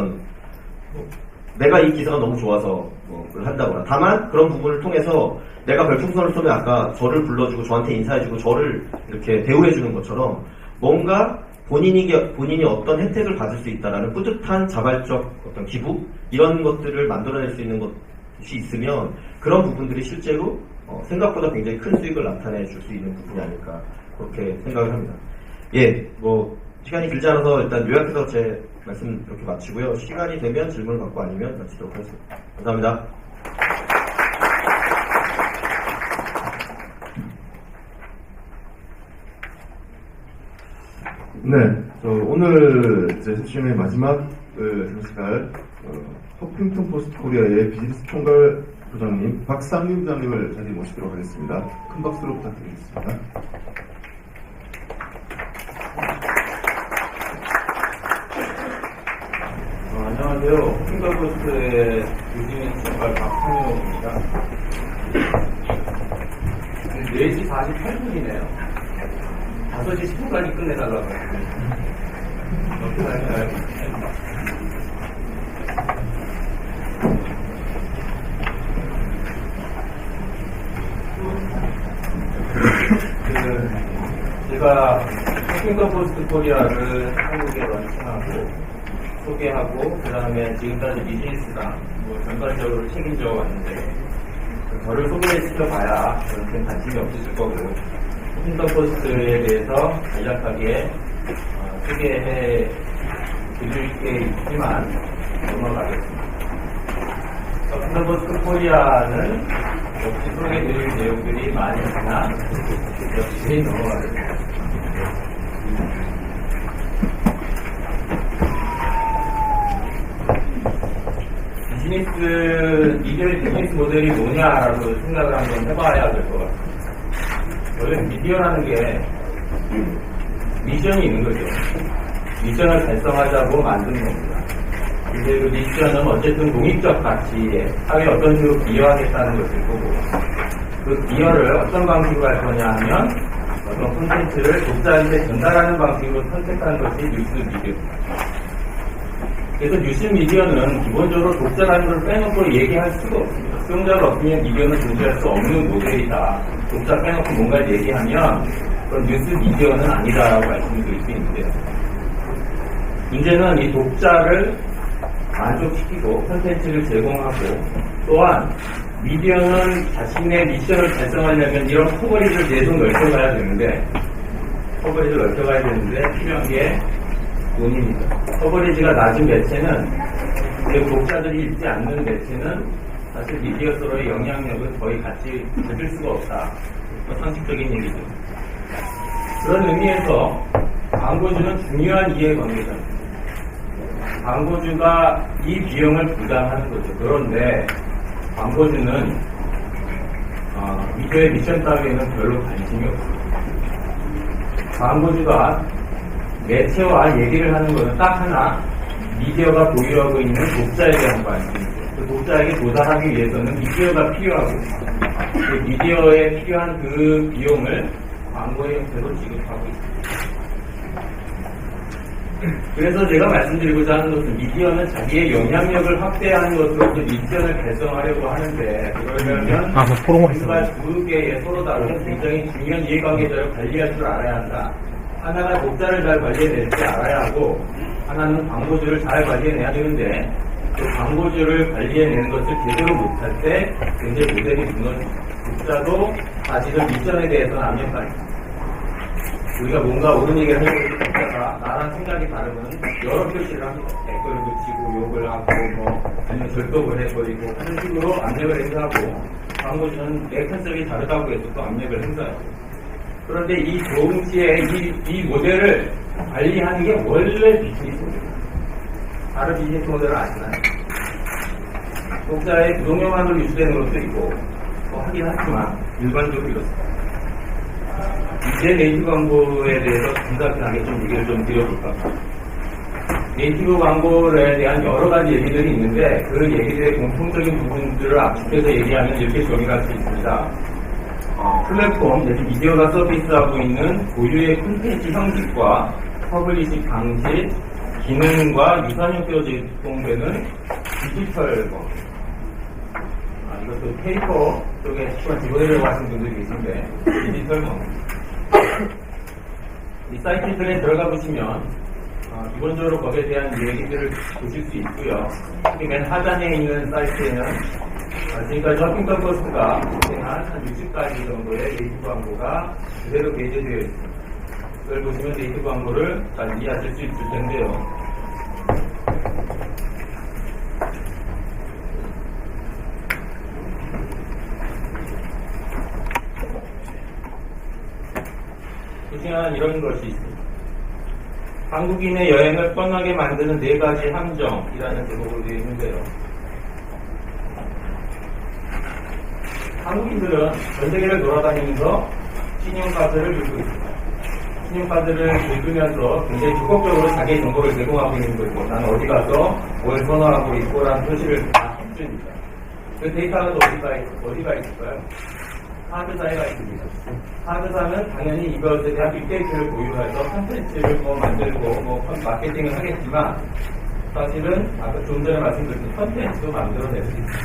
내가 이 기사가 너무 좋아서 그걸 한다거나, 다만 그런 부분을 통해서 내가 별풍선을 쏘면 아까 저를 불러주고 저한테 인사해주고 저를 이렇게 대우해주는 것처럼 뭔가 본인이 어떤 혜택을 받을 수 있다라는 뿌듯한 자발적 어떤 기부 이런 것들을 만들어낼 수 있는 것이 있으면 그런 부분들이 실제로 생각보다 굉장히 큰 수익을 나타내 줄 수 있는 부분이 아닐까 그렇게 생각을 합니다. 예, 뭐 시간이 길지 않아서 일단 요약해서 제 말씀 이렇게 마치고요. 시간이 되면 질문을 받고 아니면 마치도록 하겠습니다. 감사합니다. 네, 오늘 제 세션의 마지막 장식할 허핑턴 포스트 코리아의 비즈니스 총괄 부장님 박상윤 부장님을 자리에 모시도록 하겠습니다. 큰 박수로 부탁드리겠습니다. 안녕하세요. 허핑턴 포스트의 비즈니스 총괄 박상윤입니다. 4시 48분이네요. 5시 10분까지 끝내달라고. 어떻게 할까요? 제가 허핑턴 포스트 코리아를 한국에 런칭하고 소개하고 그 다음에 지금까지 비즈니스랑 전반적으로 책임져 왔는데 저를 소개시켜봐야 그렇게 관심이 없으실 거고 허핑턴 포스트에 대해서 간략하게 소개해 드릴 게 있지만 넘어가겠습니다. 허핑턴 포스트 코리아는 역시 소개해드릴 내용들이 많이 있으나 역시 넘어가겠습니다. 이들의 비즈니스 모델이 뭐냐라고 생각을 한번 해봐야 될 것 같아요. 원래 미디어라는 게 미션이 있는 거죠. 미션을 달성하자고 만든 겁니다. 근데 그 미션은 어쨌든 공익적 가치에 사회에 어떤 식으로 기여하겠다는 것일 거고 그 기여를 어떤 방식으로 할 거냐 하면 어떤 콘텐츠를 독자한테 전달하는 방식으로 선택하는 것이 뉴스 미디어입니다. 그래서 뉴스 미디어는 기본적으로 독자라는 걸 빼놓고 얘기할 수가 없습니다. 수용자가 없으면 미디어는 존재할 수 없는 모델이다. 독자 빼놓고 뭔가를 얘기하면 그건 뉴스 미디어는 아니다라고 말씀드릴 수 있는데요. 문제는 이 독자를 만족시키고 콘텐츠를 제공하고 또한 미디어는 자신의 미션을 달성하려면 이런 커버리지를 계속 넓혀가야 되는데 필요한 게 돈입니다. 커버리지가 낮은 매체는 그리고 독자들이 읽지 않는 매체는 사실 미디어로서의 영향력을 거의 같이 가질 수가 없다. 상식적인 얘기죠. 그런 의미에서 광고주는 중요한 이해관계자입니다. 광고주가 이 비용을 부담하는 거죠. 그런데 광고주는 미디어의 미션 따위에는 별로 관심이 없습니다. 광고주가 매체와 얘기를 하는 것은 딱 하나, 미디어가 보유하고 있는 독자에 대한 관심이죠. 그 독자에게 도달하기 위해서는 미디어가 필요하고, 그 미디어에 필요한 그 비용을 광고의 형태로 지급하고 있습니다. 그래서 제가 말씀드리고자 하는 것은 미디어는 자기의 영향력을 확대하는 것으로서 미션을 달성하려고 하는데 그러려면 정말 두 개의 서로 다른 굉장히 중요한 이해관계자를 관리할 줄 알아야 한다. 하나가 독자를 잘 관리해낼 줄 알아야 하고 하나는 광고주를 잘 관리해내야 되는데 그 광고주를 관리해내는 것을 제대로 못할 때 굉장히 모델이 무너집니다. 독자도 자신의 미션에 대해서는 압력감입니다. 우리가 뭔가 옳은 얘기를 하려고 독자가 나랑 생각이 다르면 여러 표시를 합니다. 댓글을 붙이고 욕을 하고 아니면 절도를 해버리고 하는 식으로 압력을 행사하고 광고주는 내 컨셉이 다르다고 해서 또 압력을 행사하고 그런데 이 동시에 이 모델을 관리하는 게 원래 비즈니스 모델입니다. 다른 비즈니스 모델을 아시나요? 독자의 부동력만으로 유지되는 것도 있고 하긴 하지만 일반적으로 이렇습니다. 이제 네이티브 광고에 대해서 간단하게 좀 얘기를 좀 드려볼까 합니다. 네이티브 광고에 대한 여러 가지 얘기들이 있는데 그 얘기들의 공통적인 부분들을 압축해서 얘기하면 이렇게 정의할 수 있습니다. 플랫폼, 내지 미디어가 서비스하고 있는 고유의 콘텐츠 형식과 퍼블리싱 방식, 기능과 유사 형태로 제공되는 디지털 광고. 이것도 페이퍼 쪽에 추가 집어내려고 하시는 분들이 계신데 디지털 광고. 이 사이트들에 들어가 보시면 기본적으로 거기에 대한 얘기들을 보실 수 있고요. 특히 맨 하단에 있는 사이트에는 지금까지 허핑턴 포스트가 진행한 한 60가지 정도의 네이트 광고가 그대로 게재되어 있습니다. 이걸 보시면 네이트 광고를 잘 이해하실 수 있을 텐데요. 보시면 이런 것이 있습니다. 한국인의 여행을 뻔하게 만드는 4가지 함정이라는 제목으로 되어 있는데요. 한국인들은 전 세계를 돌아다니면서 신용카드를 들고 있습니다. 신용카드를 읽으면서 굉장히 적극적으로 자기의 정보를 제공하고 있는 거고, 나는 어디 가서 뭘 선호하고 있고라는 표시를 다 해줍니다. 그 데이터는 어디가 있을까요? 카드사에가 있습니다. 카드사는 당연히 이것에 대한 빅데이터를 보유해서 콘텐츠를 만들고 마케팅을 하겠지만, 사실은 아까 좀 전에 말씀드린 콘텐츠도 만들어낼 수 있습니다.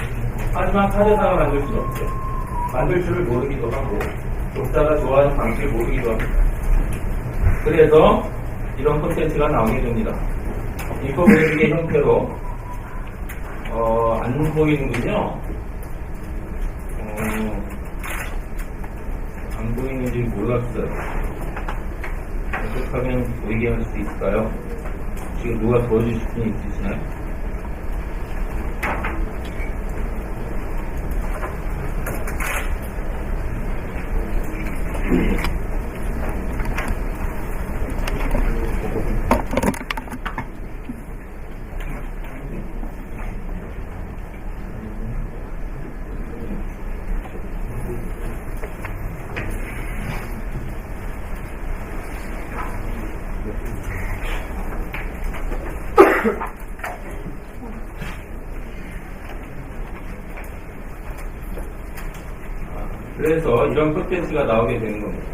하지만 카드사가 만들 수는 없죠. 만들 줄을 모르기도 하고 독자가 좋아하는 방식을 모르기도 합니다. 그래서 이런 콘텐츠가 나오게 됩니다. 인포그래픽의 형태로 안 보이는군요. 안 보이는지 몰랐어요. 어떻게 하면 보이게 할 수 있을까요? 지금 누가 도와주실 분이 있으시나요? 그래서 이런 콘텐츠가 나오게 되는 겁니다.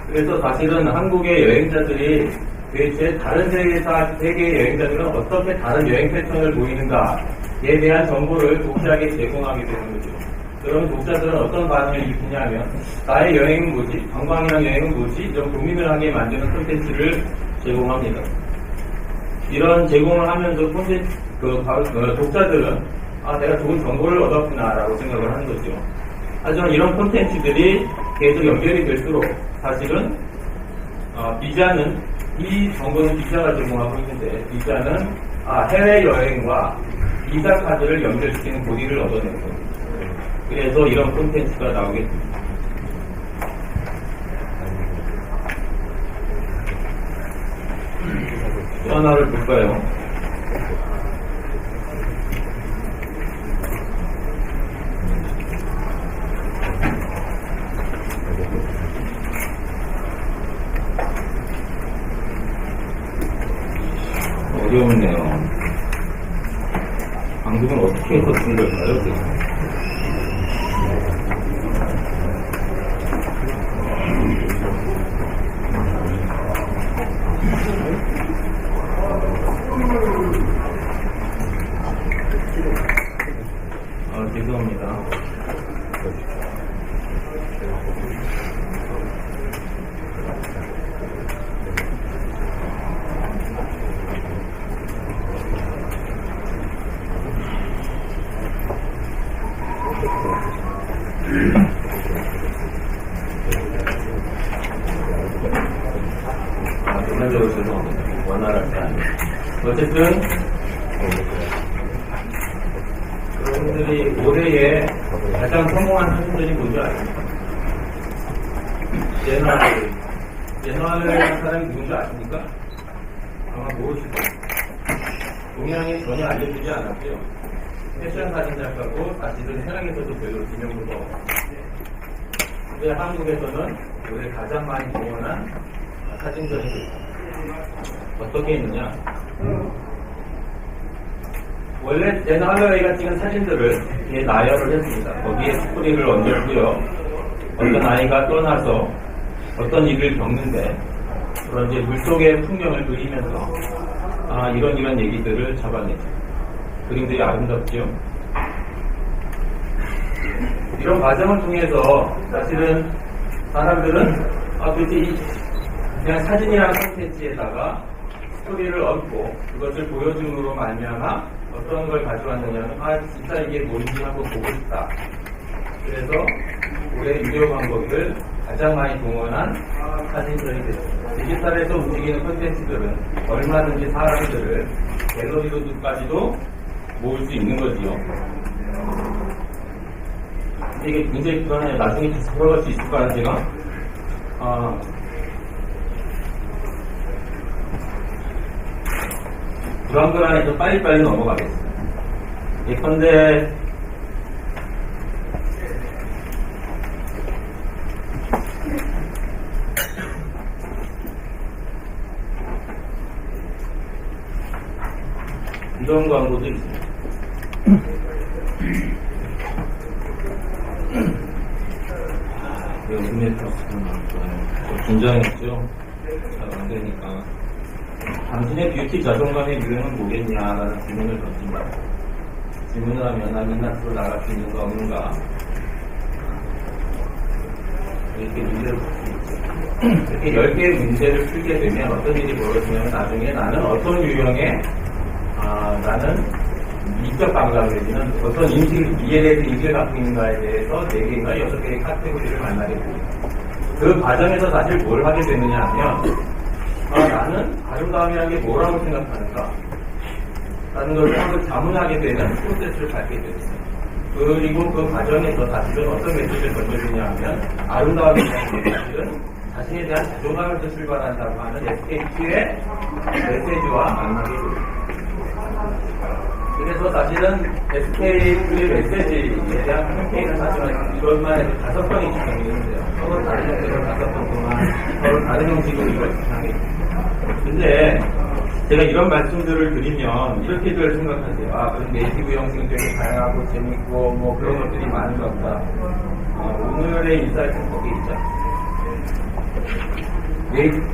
그래서 사실은 한국의 여행자들이 도대체 다른 세계의 여행자들은 어떻게 다른 여행 패턴을 보이는가에 대한 정보를 독자에게 제공하게 되는 거죠. 그럼 독자들은 어떤 반응을 일으키냐면 나의 여행은 뭐지? 관광이랑 여행은 뭐지? 이런 고민을 하게 만드는 콘텐츠를 제공합니다. 이런 제공을 하면서 독자들은 내가 좋은 정보를 얻었구나라고 생각을 하는 거죠. 하지만 이런 콘텐츠들이 계속 연결이 될수록 사실은 비자는 이 정보는 비자가 제공하고 있는데 비자는 해외여행과 비자 카드를 연결시키는 고리를 얻어내는 겁니다. 그래서 이런 콘텐츠가 나오게 됩니다. 또 하나를 볼까요? 어려운데요. 방송은 어떻게 해서 쓰는 걸까요? 죄송합니다. 전반적으로 죄송합니다. 원활하지 않아요. 어쨌든 여러분들이 올해에 가장 성공한 사진들이 뭔지 아십니까? 제너럴이라는 사람이 누군지 아십니까? 아마 모르실 거예요. 동양에 전혀 알려지지 않았고요. 패션 사진 작가고 사실은 해외에서도 별로 지명도가 없는데 근데 한국에서는 올해 가장 많이 공헌한 사진전이 어떻게 있느냐? 원래 제너 할로웨이가 찍은 사진들을 이렇게 나열을 했습니다. 거기에 스토리를 얹었고요. 어떤 아이가 떠나서 어떤 일을 겪는데 그런 이제 물속의 풍경을 그리면서 이런 얘기들을 잡아내죠. 그림들이 아름답죠. 이런 과정을 통해서 사실은 사람들은 도대체 그냥 사진이라는 콘텐츠에다가 스토리를 얻고 그것을 보여줌으로 말미암아 어떤 걸 가져왔느냐면 진짜 이게 뭔지 한번 보고 싶다. 그래서 올해 유료 광고를 가장 많이 동원한 사진들이 됐습니다. 디지털에서 움직이는 콘텐츠들은 얼마든지 사람들을 갤러리로까지도 모을 수 있는 거지요. 근데 이게 굉장히 불안해요. 나중에 다시 돌아갈 수 있을까 하는 제가 불안불안해서 빨리빨리 넘어가겠습니다. 예컨대 이런 광고도 있습니다. 내가 눈에 들었으면 좋아요. 긴장했죠. 잘 안 되니까. 당신의 뷰티 자존감의 유형은 뭐겠냐라는 질문을 던집니다. 질문을 하면 난 민낯으로 나갈 수 있는가 없는가 이렇게 문제를 풀 수 있죠. 이렇게 10개의 문제를 풀게 되면 어떤 일이 벌어지냐면 나중에 나는 어떤 유형의 나는 미적 감각을 내지는 어떤 이에 대해서 인식을 갖고 있는가에 대해서 4개인가 6개의 카테고리를 만나게 됩니다. 그 과정에서 사실 뭘 하게 되느냐 하면 나는 아름다움이라는 게 뭐라고 생각하는가 라는 것을 한번 자문하게 되는 프로세스를 밟게 됩니다. 그리고 그 과정에서 사실은 어떤 메시지를 던져주냐 하면 아름다움이라는 게 사실은 자신에 대한 자존감에서 출발한다고 하는 SKT의 메시지와 만나게 됩니다. 그래서 사실은 SKT의 메시지에 대한 캠페인은 사실은 이것만 해도 5번이 진행되는데요. 서로 다른 형태로 5번 동안 서로 다른 형식으로 이걸 진행하겠습니다. 근데 제가 이런 말씀들을 드리면 이렇게들 생각하세요. 그럼 네이티브 형식은 되게 다양하고 재밌고 뭐 그런 것들이 많은 것 같다. 오늘의 인사이트는 거기 있죠.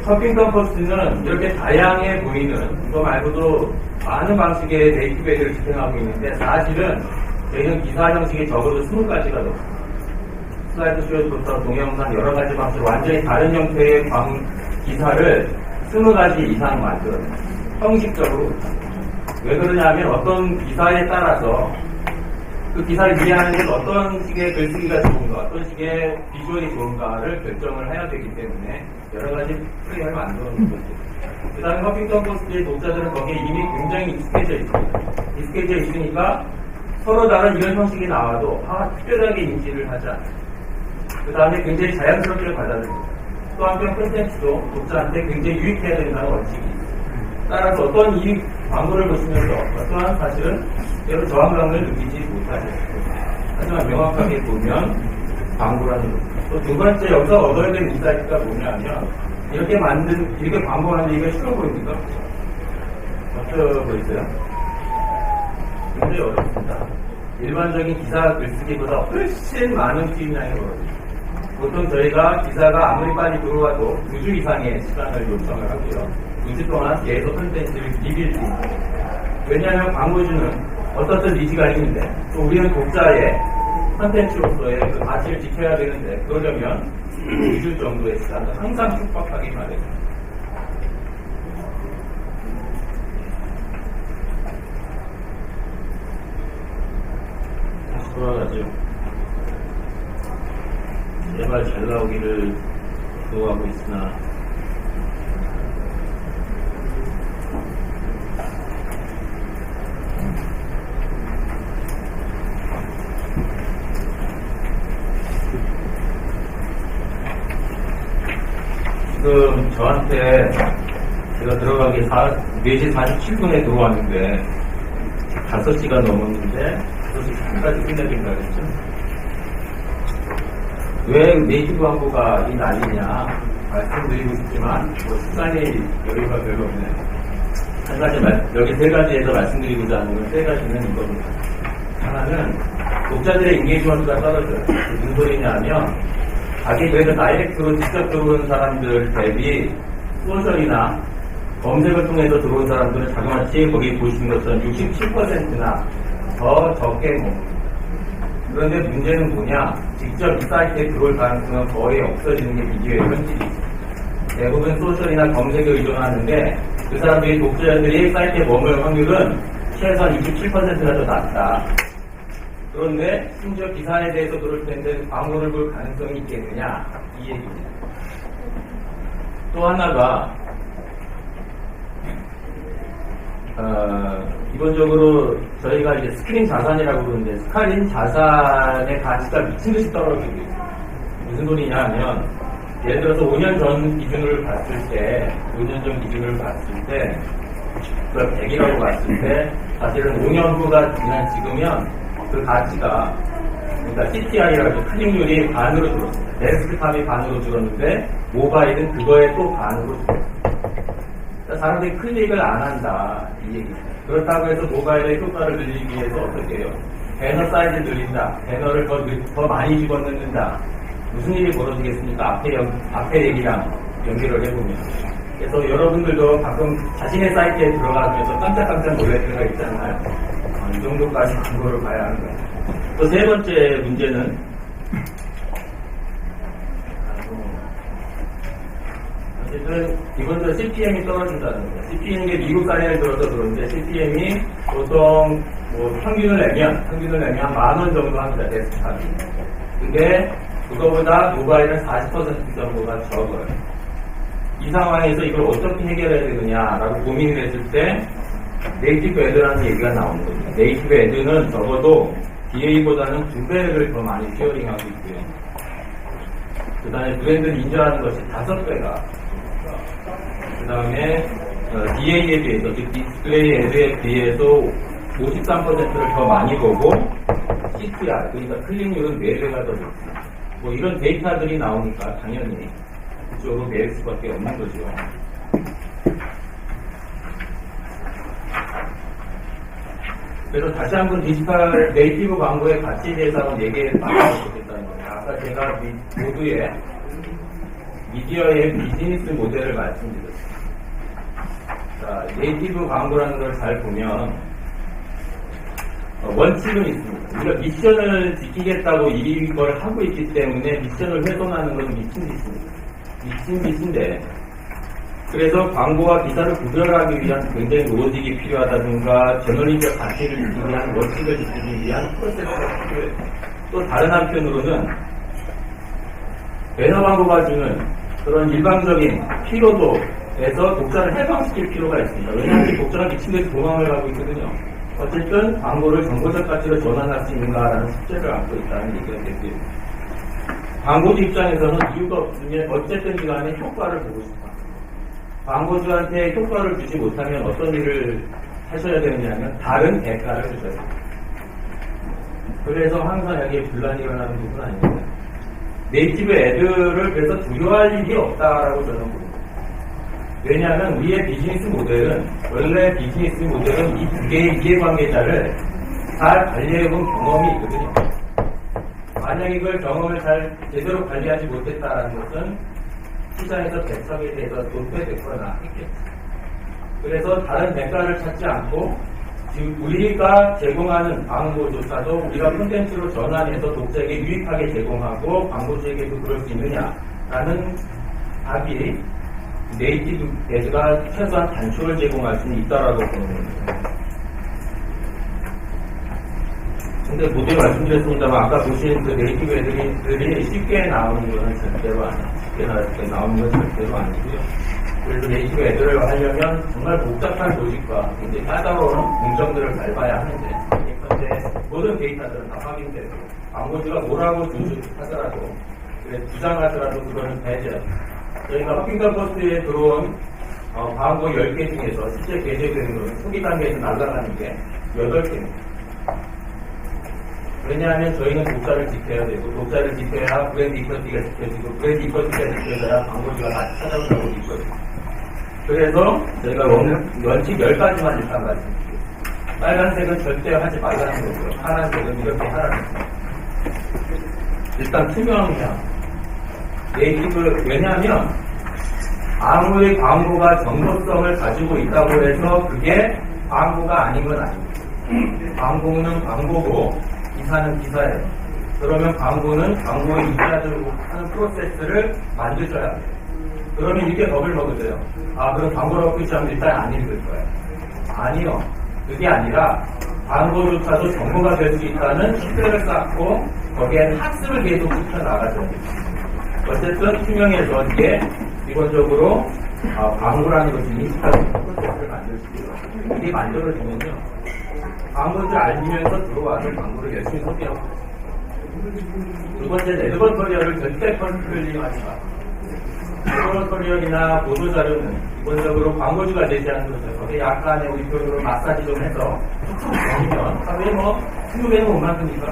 커핑턴 포스트는 이렇게 다양해 보이는 이거 말고도 많은 방식의 네이티브 애들을 집행하고 있는데 사실은 저희는 기사 형식이 적어도 20가지가 넘습니다. 슬라이드 쇼부터 동영상 여러 가지 방식으로 완전히 다른 형태의 기사를 20가지 이상 만들어요. 형식적으로. 왜 그러냐면 어떤 기사에 따라서 그 기사를 이해하는 데 어떤 식의 글쓰기가 좋은가, 어떤 식의 비주얼이 좋은가를 결정을 해야 되기 때문에 여러 가지 프레임을 만들어 놓은 거죠. 그 다음에 허핑턴 포스트의 독자들은 거기에 이미 굉장히 익숙해져 있습니다. 익숙해져 있으니까 서로 다른 이런 형식이 나와도 특별하게 인지를 하지 않아요. 그 다음에 굉장히 자연스럽게 받아들입니다. 또 한편 콘텐츠도 독자한테 굉장히 유익해야 된다는 원칙이 있습니다. 따라서 어떤 이 광고를 보시면서 어떠한 사실은 여러 저항감을 느끼지 못하셨습니다. 하지만 명확하게 보면 광고라는 것. 또 두 번째 여기서 얻어야 되는 인사이트가 뭐냐면 이렇게 광고하는데 이게 쉬워 보입니까? 어떠 보이세요? 굉장히 어렵습니다. 일반적인 기사 글쓰기보다 훨씬 많은 수입량이 벌어집니다. 보통 저희가 기사가 아무리 빨리 들어와도 2주 이상의 시간을 요청을 하고요. 2주 동안 계속 콘텐츠를 비빌 수 있습니다. 왜냐하면 광고주는 어떻든 니즈가 있는데 또 우리는 독자의 콘텐츠로서의 그 가치를 지켜야 되는데 그러려면 2주 정도의 시간을 항상 축복하게 마련입니다. 다시 돌아가죠. 제발 잘 나오기를 기도하고 있으나 지금 저한테 제가 들어가기 4시 47분에 들어왔는데 5시간 넘었는데 5시 3분까지 끝내야 된다 그랬죠? 왜 네이티브 광고가 이 난리냐 말씀드리고 싶지만 시간이 여유가 별로 없네요. 한 가지 여기 3가지에서 말씀드리고자 하는 건 3가지는 이겁니다. 하나는 독자들의 인게이지먼트가 떨어져요. 무슨 소리냐 하면 자기 그래서 다이렉트로 직접 들어오는 사람들 대비 소셜이나 검색을 통해서 들어온 사람들은 자그마치 거기 보시는 것처럼 67%나 더 적게 봅니다. 그런데 문제는 뭐냐? 직접 이 사이트에 들어올 가능성은 거의 없어지는 게 비디오의 현실이죠. 대부분 소셜이나 검색에 의존하는데 그 사람들이 독자들이 사이트에 머물 확률은 최소한 27%가 더 낮다. 그런데 심지어 기사에 대해서 그럴 텐데 광고를 볼 가능성이 있겠느냐 이 얘기입니다. 또 하나가 기본적으로 저희가 이제 스크린 자산이라고 그러는데 스크린 자산의 가치가 미친 듯이 떨어지고 있어요. 무슨 소리냐 하면 예를 들어서 5년 전 기준을 봤을 때 5년 전 기준을 봤을 때 그걸 100이라고 봤을 때 사실은 5년 후가 지난 지금면 그 가치가 그러니까 CTR이라고 클릭률이 반으로 줄었습니다. 데스크탑이 반으로 줄었는데 모바일은 그거에 또 반으로 줄었습니다. 그러니까 사람들이 클릭을 안 한다 이 얘기입니다. 그렇다고 해서 모바일의 효과를 늘리기 위해서 어떻게 해요? 배너 사이즈 늘린다. 배너를 더 많이 집어넣는다. 무슨 일이 벌어지겠습니까? 앞에 얘기랑 연결을 해보면. 그래서 여러분들도 가끔 자신의 사이트에 들어가면서 깜짝깜짝 놀랄 때가 있잖아요. 이 정도까지 광고를 봐야 하는 거예요. 또 세 번째 문제는 어쨌든 기본적으로 CPM이 떨어진다는 거예요. CPM이 미국 사례를 들어서 그런데 CPM이 보통 뭐 평균을 내면 한 10,000원 정도 합니다. 데스크탑이. 근데 그거보다 모바일은 40% 정도가 적어요. 이 상황에서 이걸 어떻게 해결해야 되느냐라고 고민을 했을 때 네이티브 애드라는 얘기가 나오는 겁니다. 네이티브 애드는 적어도 DA보다는 2배를 더 많이 피어링하고 있고요. 그 다음에 브랜드를 인정하는 것이 5배가. 그 다음에 DA에 비해서, 즉 디스플레이 애드에 비해서 53%를 더 많이 보고 CTR, 그러니까 클릭률은 4배가 더 높습니다. 뭐 이런 데이터들이 나오니까 당연히 그쪽으로 매일 수밖에 없는 거죠. 그래서 다시 한번 디지털 네이티브 광고의 가치에 대해서 한번 얘기해봤으면 좋겠다는 거예요. 아까 제가 모두의 미디어의 비즈니스 모델을 말씀드렸습니다. 자, 네이티브 광고라는 걸 잘 보면 원칙은 있습니다. 우리가 미션을 지키겠다고 이걸 하고 있기 때문에 미션을 훼손하는 것은 미친 짓입니다. 미친 짓인데 그래서 광고와 기사를 구별하기 위한 굉장히 로직이 필요하다든가 저널리적 가치를 지키기 위한 원칙을 지키기 위한 프로세스가 필요해요. 또 다른 한편으로는 배너 광고가 주는 그런 일방적인 피로도에서 독자를 해방시킬 필요가 있습니다. 왜냐하면 독자가 미친 듯이 도망을 가고 있거든요. 어쨌든 광고를 정보적 가치로 전환할 수 있는가라는 숙제를 안고 있다는 얘기가 되고요. 광고주 입장에서는 이유가 없으면 어쨌든 간에 효과를 보고 싶다. 광고주한테 효과를 주지 못하면 어떤 일을 하셔야 되느냐면 다른 대가를 주셔야 됩니다. 그래서 항상 여기에 분란이 일어나는 부분은 아닙니다. 네이티브 애드를 그래서 두려워할 일이 없다라고 저는 봅니다. 왜냐하면 우리의 비즈니스 모델은 원래 비즈니스 모델은 이 두 개의 이해관계자를 잘 관리해본 경험이 있거든요. 만약 이걸 경험을 잘 제대로 관리하지 못했다는 것은 시장에서 대처에 대해서 도태됐거나 했겠죠. 그래서 다른 대가를 찾지 않고 지금 우리가 제공하는 광고조차도 우리가 콘텐츠로 전환해서 독자에게 유익하게 제공하고 광고주에게도 그럴 수 있느냐라는 답이 네이티브 애드가 최소한 단초를 제공할 수 있다라고 보는 겁니다. 근데 모두 말씀드렸습니다만 아까 보신 그 네이티브 애들이 쉽게 나오는 것은 절대로 아니에요. 쉽게 나오는 건 절대로 아니고요. 그래서 네이티브 애들을 하려면 정말 복잡한 로직과 굉장히 까다로운 공정들을 밟아야 하는데 그런데 모든 데이터들은 다 확인되고 광고주가 뭐라고 하더라도 주장하더라도 그거는 배제. 저희가 허핑턴 포스트에 들어온 광고 10개 중에서 실제 배제되는 것은 초기 단계에서 날아가는 게 8개입니다. 왜냐하면 저희는 독자를 지켜야 되고 독자를 지켜야 브랜드 이퀄티가 지켜지고 브랜드 이퀄티가 지켜져야 광고주가 다시 찾아오려고 있거든요. 그래서 저희가 원칙 10가지만 일단 말씀드릴게요. 빨간색은 절대 하지 말라는 거고요. 파란색은 이렇게 하라는 거고요. 일단 투명함. 네이티브, 왜냐하면 아무리 광고가 정보성을 가지고 있다고 해서 그게 광고가 아닌 건 아닙니다. 광고는 광고고 기사는 기사예요. 그러면 광고는 광고에 이해하도록 하는 프로세스를 만드셔야 돼요. 그러면 이렇게 겁을 먹으세요. 아, 그럼 광고라고 표시하면 일단 안 읽을 거예요. 아니요. 그게 아니라 광고조차도 정보가 될 수 있다는 신뢰를 쌓고 거기에 학습을 계속 시켜나가죠. 어쨌든 투명해서 이게 기본적으로 광고라는 것을 인식하는 프로세스를 만들어주고요. 이게 만들어지면요. 광고를 알리면서 들어와서 광고를 열심히 소비하고 두 번째, 에드버터리얼을 절대 컨트롤링하지 마. 에드버터리얼이나 보도자료는 기본적으로 광고주가 되지 않는 거죠. 약간의 우리 표현으로 마사지 좀 해서 아니면 하루에 뭐 20배는 못 만드니까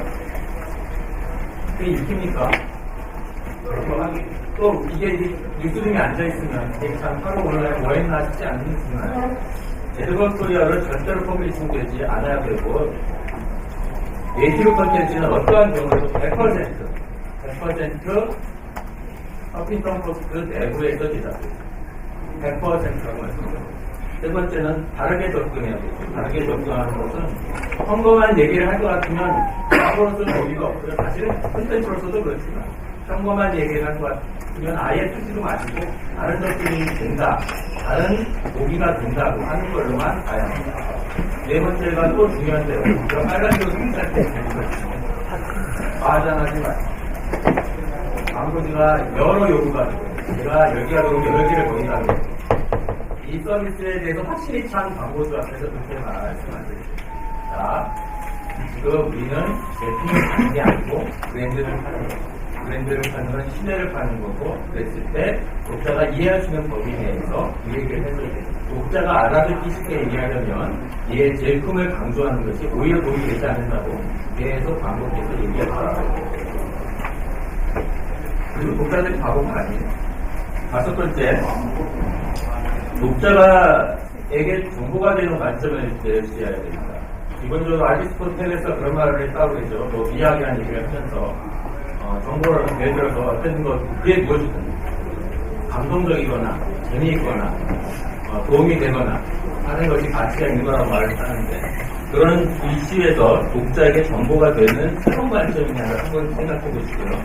그게 읽힙니까? 또 이게 뉴스룸에 앉아있으면 이게 참 하루 오늘 뭐 했나 싶지 않지만 에드버터리얼을 절대로 퍼블리싱 되지 않아야 되고 네이티브 컨텐츠는 어떠한 경우에도 100% 허핑턴 포스트 내부에서 제작됩니다. 100%라고 말씀드립니다. 세 번째는 다르게 접근해야 되죠. 다르게 접근하는 것은 평범한 얘기를 할 것 같으면 광고로서는 의미가 없고요. 사실은 콘텐츠로서도 그렇지만 평범한 얘기를 할 것 같으면 아예 쓰지도 마시고 다른 접근이 된다, 다른 보기가 된다고 하는 걸로만 가야 합니다. 네 번째가 또 중요한데요. 빨간색으로 생각할 때 과장하지 마세요. 광고주가 여러 요구가 있고 제가 10개가 들어오면 10개를 보인다고 이 서비스에 대해서 확실히 찬 광고주 앞에서 그렇게 말하시면 안 되죠. 자, 지금 우리는 제품을 파는 게 아니고 브랜드를 파는 거고 브랜드를 파는 건 신뢰를 파는 거고 그랬을 때 독자가 이해할 수 있는 범위 내에서 이 얘기를 해줘야 돼요. 독자가 알아듣기 쉽게 얘기하려면 얘 제품을 강조하는 것이 오히려 도움이 되지 않는다고 계속 광고에서 얘기하더라고요. 그리고 독자들이 바보가 아니에요. 다섯 번째, 독자가에게 정보가 되는 관점을 내주셔야 됩니다. 기본적으로 아리스토텔레스가 그런 말을 했다고 그러죠. 뭐 이야기한 얘기를 하면서 정보를 예를 들어서 어떤 것 그게 무엇이든 감동적이거나 재미있거나 도움이 되거나 하는 것이 가치가 있는 거라고 말을 하는데 그런 이슈에서 독자에게 정보가 되는 새로운 관점이냐를 한번 생각해 보시고요.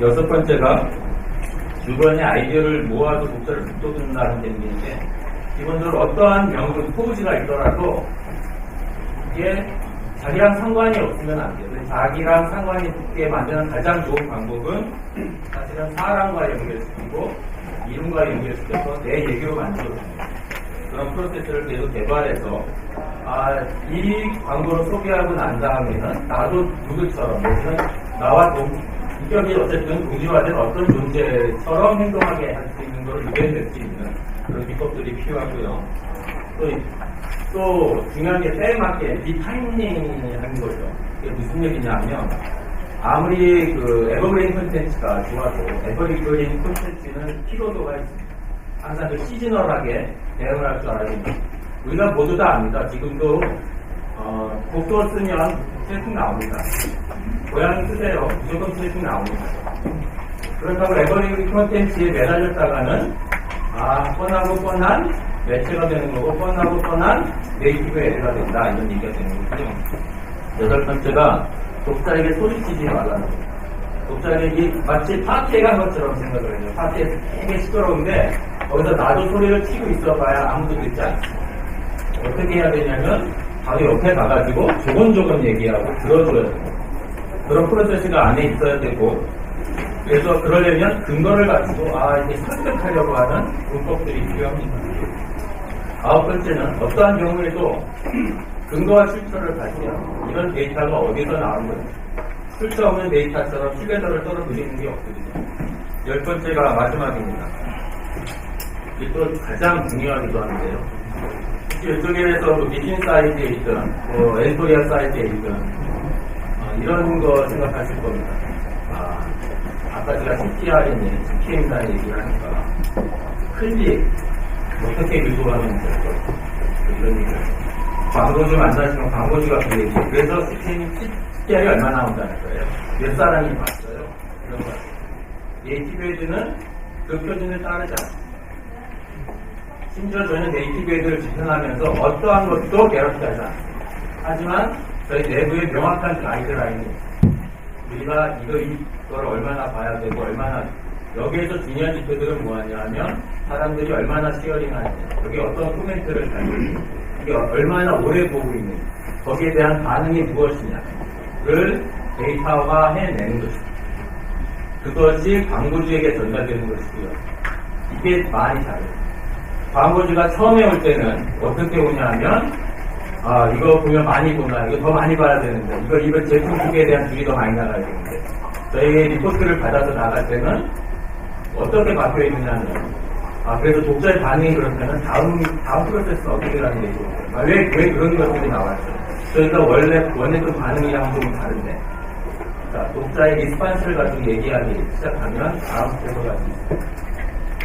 여섯 번째가 주변의 아이디어를 모아서 독자를 북돋는다는 얘기인데 기본적으로 어떠한 명분, 포부지가 있더라도 이게 자기랑 상관이 없으면 안 돼요. 자기랑 상관이 있게 만드는 가장 좋은 방법은 사실은 사람과 연결시키고 이름과 연결시켜서 내 얘기로 만들어줍니다. 그런 프로세스를 계속 개발해서 이 광고를 소개하고 난 다음에는 나도 누구처럼 나와 인격이 어쨌든 동질화된 어떤 존재처럼 행동하게 할 수 있는 걸 유발될 수 있는 그런 비법들이 필요하고요. 또 중요한 게 때에 맞게 리타이밍 하는 거죠. 이게 무슨 얘기냐면 아무리 그 에버그린 콘텐츠가 좋아도 에버그린 콘텐츠는 피로도가 있습니다. 항상 그 시즈널하게 대응을 할 줄 알아야 됩니다. 우리가 모두 다 압니다. 지금도 복도 쓰면 트래픽 나옵니다. 고양이 쓰세요. 무조건 트래픽 나옵니다. 그렇다고 에버그린 콘텐츠에 매달렸다가는 뻔하고 뻔한 매체가 되는 거고 뻔하고 뻔한 네이티브 애가 된다 이런 얘기가 되는 거고요. 여덟 번째가 독자에게 소리치지 말라는 거예요. 독자에게 마치 파티에 간 것처럼 생각을 해요. 파티에서 되게 시끄러운데 거기서 나도 소리를 치고 있어봐야 아무도 듣지 않습니다. 어떻게 해야 되냐면 바로 옆에 가가지고 조곤조곤 얘기하고 들어줘야 돼요. 그런 프로세스가 안에 있어야 되고 그래서 그러려면 근거를 가지고 이제 설득하려고 하는 문법들이 필요합니다. 아홉 번째는 어떠한 경우에도 근거와 출처를 가지면 이런 데이터가 어디서 나온 거예요. 출처 없는 데이터처럼 신뢰도를 떨어뜨리는 게 없거든요. 열 번째가 마지막입니다. 이게 또 가장 중요하기도 한데요. 이쪽에서 미신 사이트에 있든 엔토리아 사이트에 있든 이런 거 생각하실 겁니다. 아까 제가 CPR이니 CPM이라는 얘기를 하니까 클릭 어떻게 유도하면 될까 이런 얘기를 광고주 만나시면 광고주가 그 얘기 그래서 CPR이 얼마 나온다는 거예요. 몇 사람이 봤어요. 이런 거 네이티브에드는 그 표준을 따르지 않습니다. 심지어 저희는 네이티브에드를 집행하면서 어떠한 것도 개런티하지 않습니다. 하지만 저희 내부에 명확한 가이드라인이 있습니다. 우리가 이걸 얼마나 봐야 되고 얼마나 여기에서 중요한 지표들은 뭐냐면 사람들이 얼마나 시어링하는지, 여기 어떤 코멘트를 달리는지, 이게 얼마나 오래 보고 있는지, 거기에 대한 반응이 무엇이냐를 데이터가 해내는 것입니다. 그것이 광고주에게 전달되는 것이고요. 이게 많이 다르죠. 광고주가 처음에 올 때는 어떻게 오냐면, 아, 이거 보면 많이 보나, 이거 더 많이 봐야 되는데, 이거 제품 두 개에 대한 줄이 더 많이 나가야 되는데, 저희 리포트를 받아서 나갈 때는 어떻게 바뀌어 있느냐면, 아, 그래서 독자의 반응이 그렇다면 다음 프로세스 어떻게 가는 게 좋을까요? 왜 그런 것들이 나왔죠? 저희가 원했던 반응이랑 좀 다른데, 자, 독자의 리스판스를 가지고 얘기하기 시작하면 다음 스텝으로 갈 수 있어요.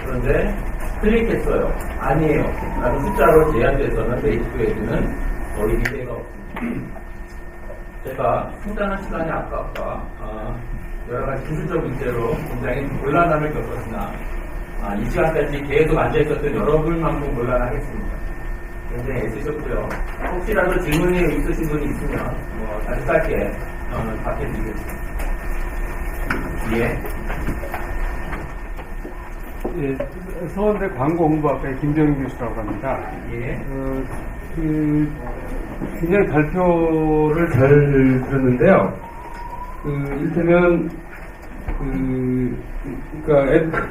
그런데 클릭했어요. 아니에요. 라는 숫자로 제한돼서는 네이티브 에드는 거의 미래가 없습니다. 제가 상당한 시간이 아까 여러 가지 기술적 문제로 굉장히 곤란함을 겪었으나 이 시간까지 계속 앉아있었던 여러분만큼 곤란하겠습니다. 굉장히 애쓰셨고요. 혹시라도 질문이 있으신 분이 있으면 아주 짧게 답해드리겠습니다. 예. 예, 서원대 광고홍보학과의 김정인 교수라고 합니다. 예. 굉장히 발표를 잘 들었는데요. 이를테면, 그러니까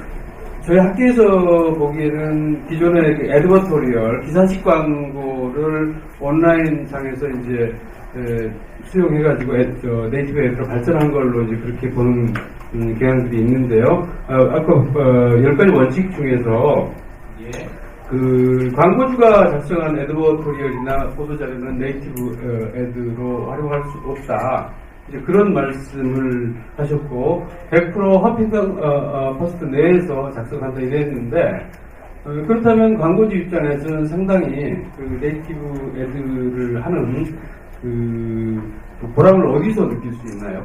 저희 학교에서 보기에는 기존의 애드버토리얼, 기사식 광고를 온라인상에서 이제 수용해가지고 네이티브 앱으로 발전한 걸로 이제 그렇게 보는 경향들이 있는데요. 아까 10가지 원칙 중에서 예. 그 광고주가 작성한 애드버토리얼이나 보도자료는 네이티브 애드로 활용할 수 없다. 이제 그런 말씀을 하셨고 100% 허핑턴 포스트 내에서 작성한다 이랬는데 그렇다면 광고주 입장에서는 상당히 그 네이티브 애드를 하는 그 보람을 어디서 느낄 수 있나요?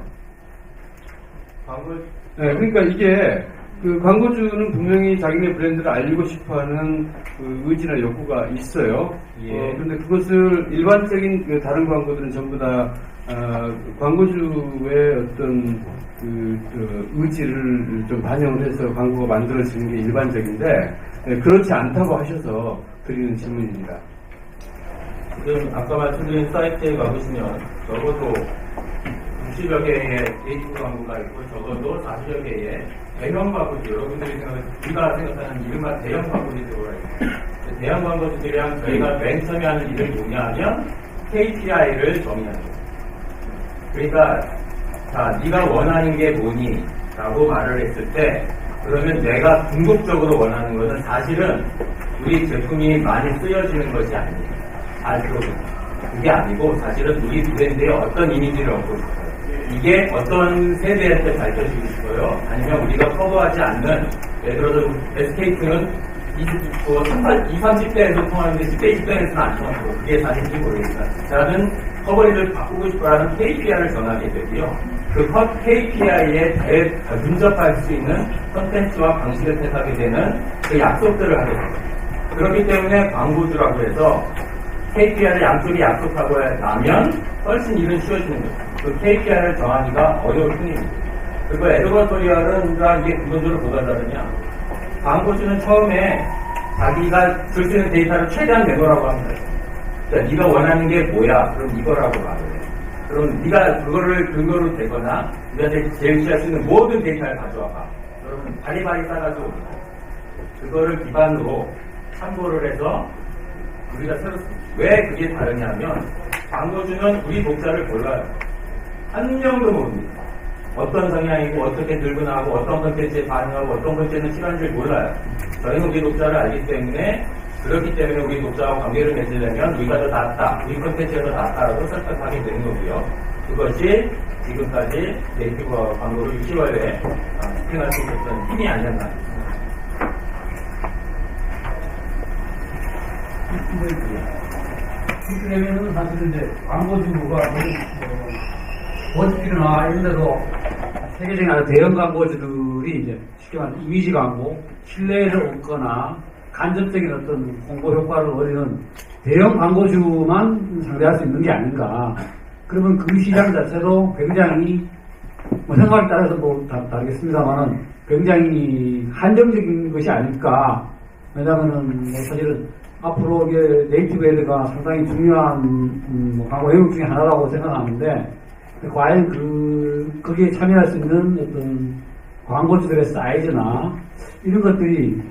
네, 그러니까 이게 그 광고주는 분명히 자기네 브랜드를 알리고 싶어하는 그 의지나 욕구가 있어요. 예. 그런데 그것을 일반적인 그 다른 광고들은 전부 다 광고주의 어떤 의지를 좀 반영을 해서 광고가 만들어지는 게 일반적인데 그렇지 않다고 하셔서 드리는 질문입니다. 지금 아까 말씀드린 사이트에 가보시면 적어도 60여 개의 네이티브 광고가 있고 적어도 40여 개의 대형 광고주, 여러분들이 우리가 생각하는 이른바 대형 광고주들이 들어가 있어요. 대형 광고주들이랑 저희가 맨 처음에 하는 일을 뭐냐 하면 KPI를 정의하는 거예요. 그러니까 자, 네가 원하는 게 뭐니? 라고 말을 했을 때 그러면 내가 궁극적으로 원하는 것은 사실은 우리 제품이 많이 쓰여지는 것이 아닙니다. 잘 들어보세요. 그게 아니고 사실은 우리 브랜드의 어떤 이미지를 얻고 싶어요. 이게 어떤 세대한테 밝혀지고 싶어요. 아니면 우리가 커버하지 않는, 예를 들어서 SK트는 20, 30대에서 통하는데 10대, 20대에서는 안 통하고 그게 사실인지 모르겠다. 나는 커버리를 바꾸고 싶어하는 KPI를 전하게 되고요. 그 KPI에 근접할 수 있는 컨텐츠와 방식을 택하게 되는 그 약속들을 하게 됩니다. 그렇기 때문에 광고주라고 해서 KPI를 양쪽이 약속하고 나면 훨씬 일은 쉬워지는 거죠. 그 KPI를 정하기가 어려울 뿐입니다. 그리고 애드버토리얼은 이게 근본적으로 뭐가 다르냐. 광고주는 처음에 자기가 줄 수 있는 데이터를 최대한 내놓으라고 합니다. 그러니까 네가 원하는 게 뭐야? 그럼 이거라고 말을 해. 그럼 네가 그거를 근거로 대거나 우리한테 제시할 수 있는 모든 데이터를 가져와봐. 여러분 바리바리 싸가지고 그거를 기반으로 참고를 해서 우리가 새로 왜 그게 다르냐면 광고주는 우리 독자를 몰라요. 한 명도 모릅니다. 어떤 성향이고 어떻게 들고 나가고 어떤 콘텐츠에 반응하고 어떤 콘텐츠는 시간인지 몰라요. 저희는 우리 독자를 알기 때문에 그렇기 때문에 우리 독자와 관계를 맺으려면 우리가 더 낫다, 우리 콘텐츠가 더 낫다라고 설득하게 되는 거고요. 그것이 지금까지 네이티브 광고를 6개월에 집행할 수 있었던 힘이 아니었나. 그렇게 되면은 사실은 이제 광고주가 버티기나 이런 데도 세계적인 아주 대형 광고주들이 이제 쉽게 말하면 이미지 광고, 신뢰를 얻거나 간접적인 어떤 홍보 효과를 얻는 대형 광고주만 상대할 수 있는 게 아닌가. 그러면 그 시장 자체도 굉장히 뭐 생각에 따라서 뭐 다르겠습니다만은 굉장히 한정적인 것이 아닐까. 왜냐하면은 뭐 사실은 앞으로 이게 네이티브 에드가 상당히 중요한 뭐 광고 영역 중에 하나라고 생각하는데 과연 거기에 참여할 수 있는 어떤 광고주들의 사이즈나 이런 것들이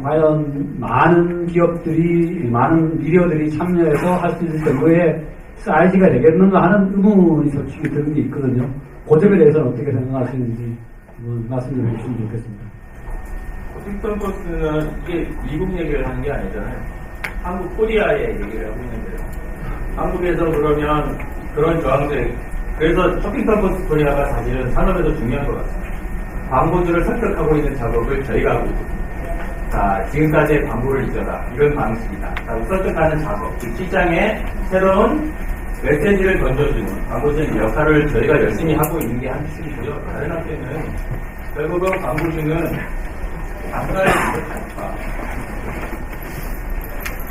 과연 많은 기업들이 많은 미디어들이 참여해서 할 수 있는 정도의 사이즈가 되겠는가 하는 의문이 솔직히 드는 게 있거든요. 그 점에 대해서는 어떻게 생각하시는지 말씀 좀 해주시면 좋겠습니다. 워싱턴 포스트는 이게 미국 얘기를 하는 게 아니잖아요. 한국 코리아의 얘기를 하고 있는데요. 한국에서 그러면 그런 저항들, 그래서 허핑턴 포스트 코리아가 사실은 산업에서 중요한 것 같습니다. 광고주를 설득하고 있는 작업을 저희가 하고 있습니다. 자, 지금까지의 광고를 잊어라. 이런 방식이다. 자, 설득하는 작업. 그 시장에 새로운 메시지를 던져주는 광고주의 역할을 저희가 열심히 하고 있는 게 한식이고요. 다른 학교는 결국은 광고주는 단가를 부족하니까.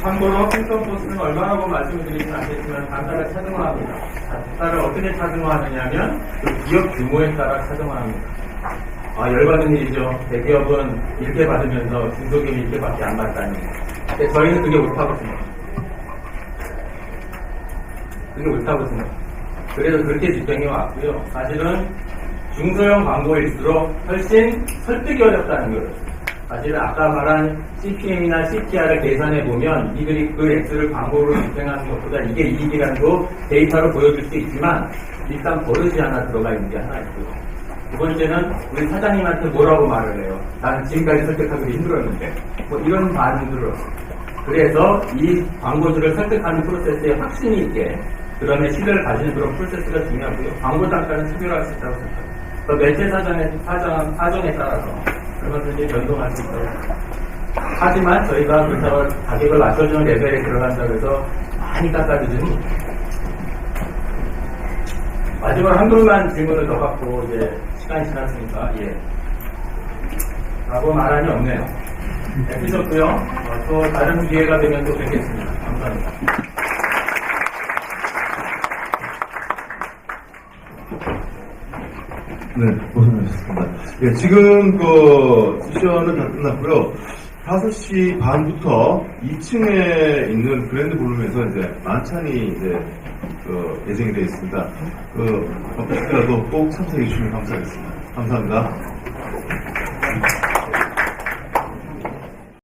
참고로 허핑턴 포스트는 얼마라고 말씀드리진 않겠지만 단가를 차등화합니다. 단가를 어떻게 차등화하느냐면 그 기업 규모에 따라 차등화합니다. 열받은 일이죠. 대기업은 이렇게 받으면서 중소기업이 이렇게밖에 안 받다니. 근데 저희는 그게 옳다고 생각합니다. 그게 옳다고 생각합니다. 그래서 그렇게 집행해 왔고요. 사실은 중소형 광고일수록 훨씬 설득이 어렵다는 거예요. 사실은 아까 말한 CPM이나 CTR을 계산해 보면 이들이 그 액수를 광고로 집행하는 것보다 이게 이익이라는 거 데이터로 보여줄 수 있지만 일단 버릇이 하나 들어가 있는 게 하나 있고요. 두 번째는 우리 사장님한테 뭐라고 말을 해요. 나는 지금까지 설득하기 힘들었는데 뭐 이런 반응들을 그래서 이 광고주를 설득하는 프로세스에 확신이 있게 그다음에 신뢰를 가지는 그런 프로세스가 중요하고요. 광고 단가는 차별할 수 있다고 생각합니다. 매체 사정에 따라서 얼마든지 변동할 수 있다고 생각합니다. 하지만 저희가 그렇다고 가격을 맞춰주는 레벨에 들어간다고 해서 많이 깎아주더니 마지막으로 한 분만 질문을 더 받고 이제 시간이 지났으니까 라고 말하니 없네요. 에피소드요. 또 다른 기회가 되면 또 뵙겠습니다. 감사합니다. 네, 고생하셨습니다. 예, 지금 그 세션은 다 끝났고요. 5시 반부터 2층에 있는 그랜드 볼룸에서 이제 만찬이 이제 예정이 되어 있습니다. 혹시라도 꼭 참석해 주시면 감사하겠습니다. 감사합니다.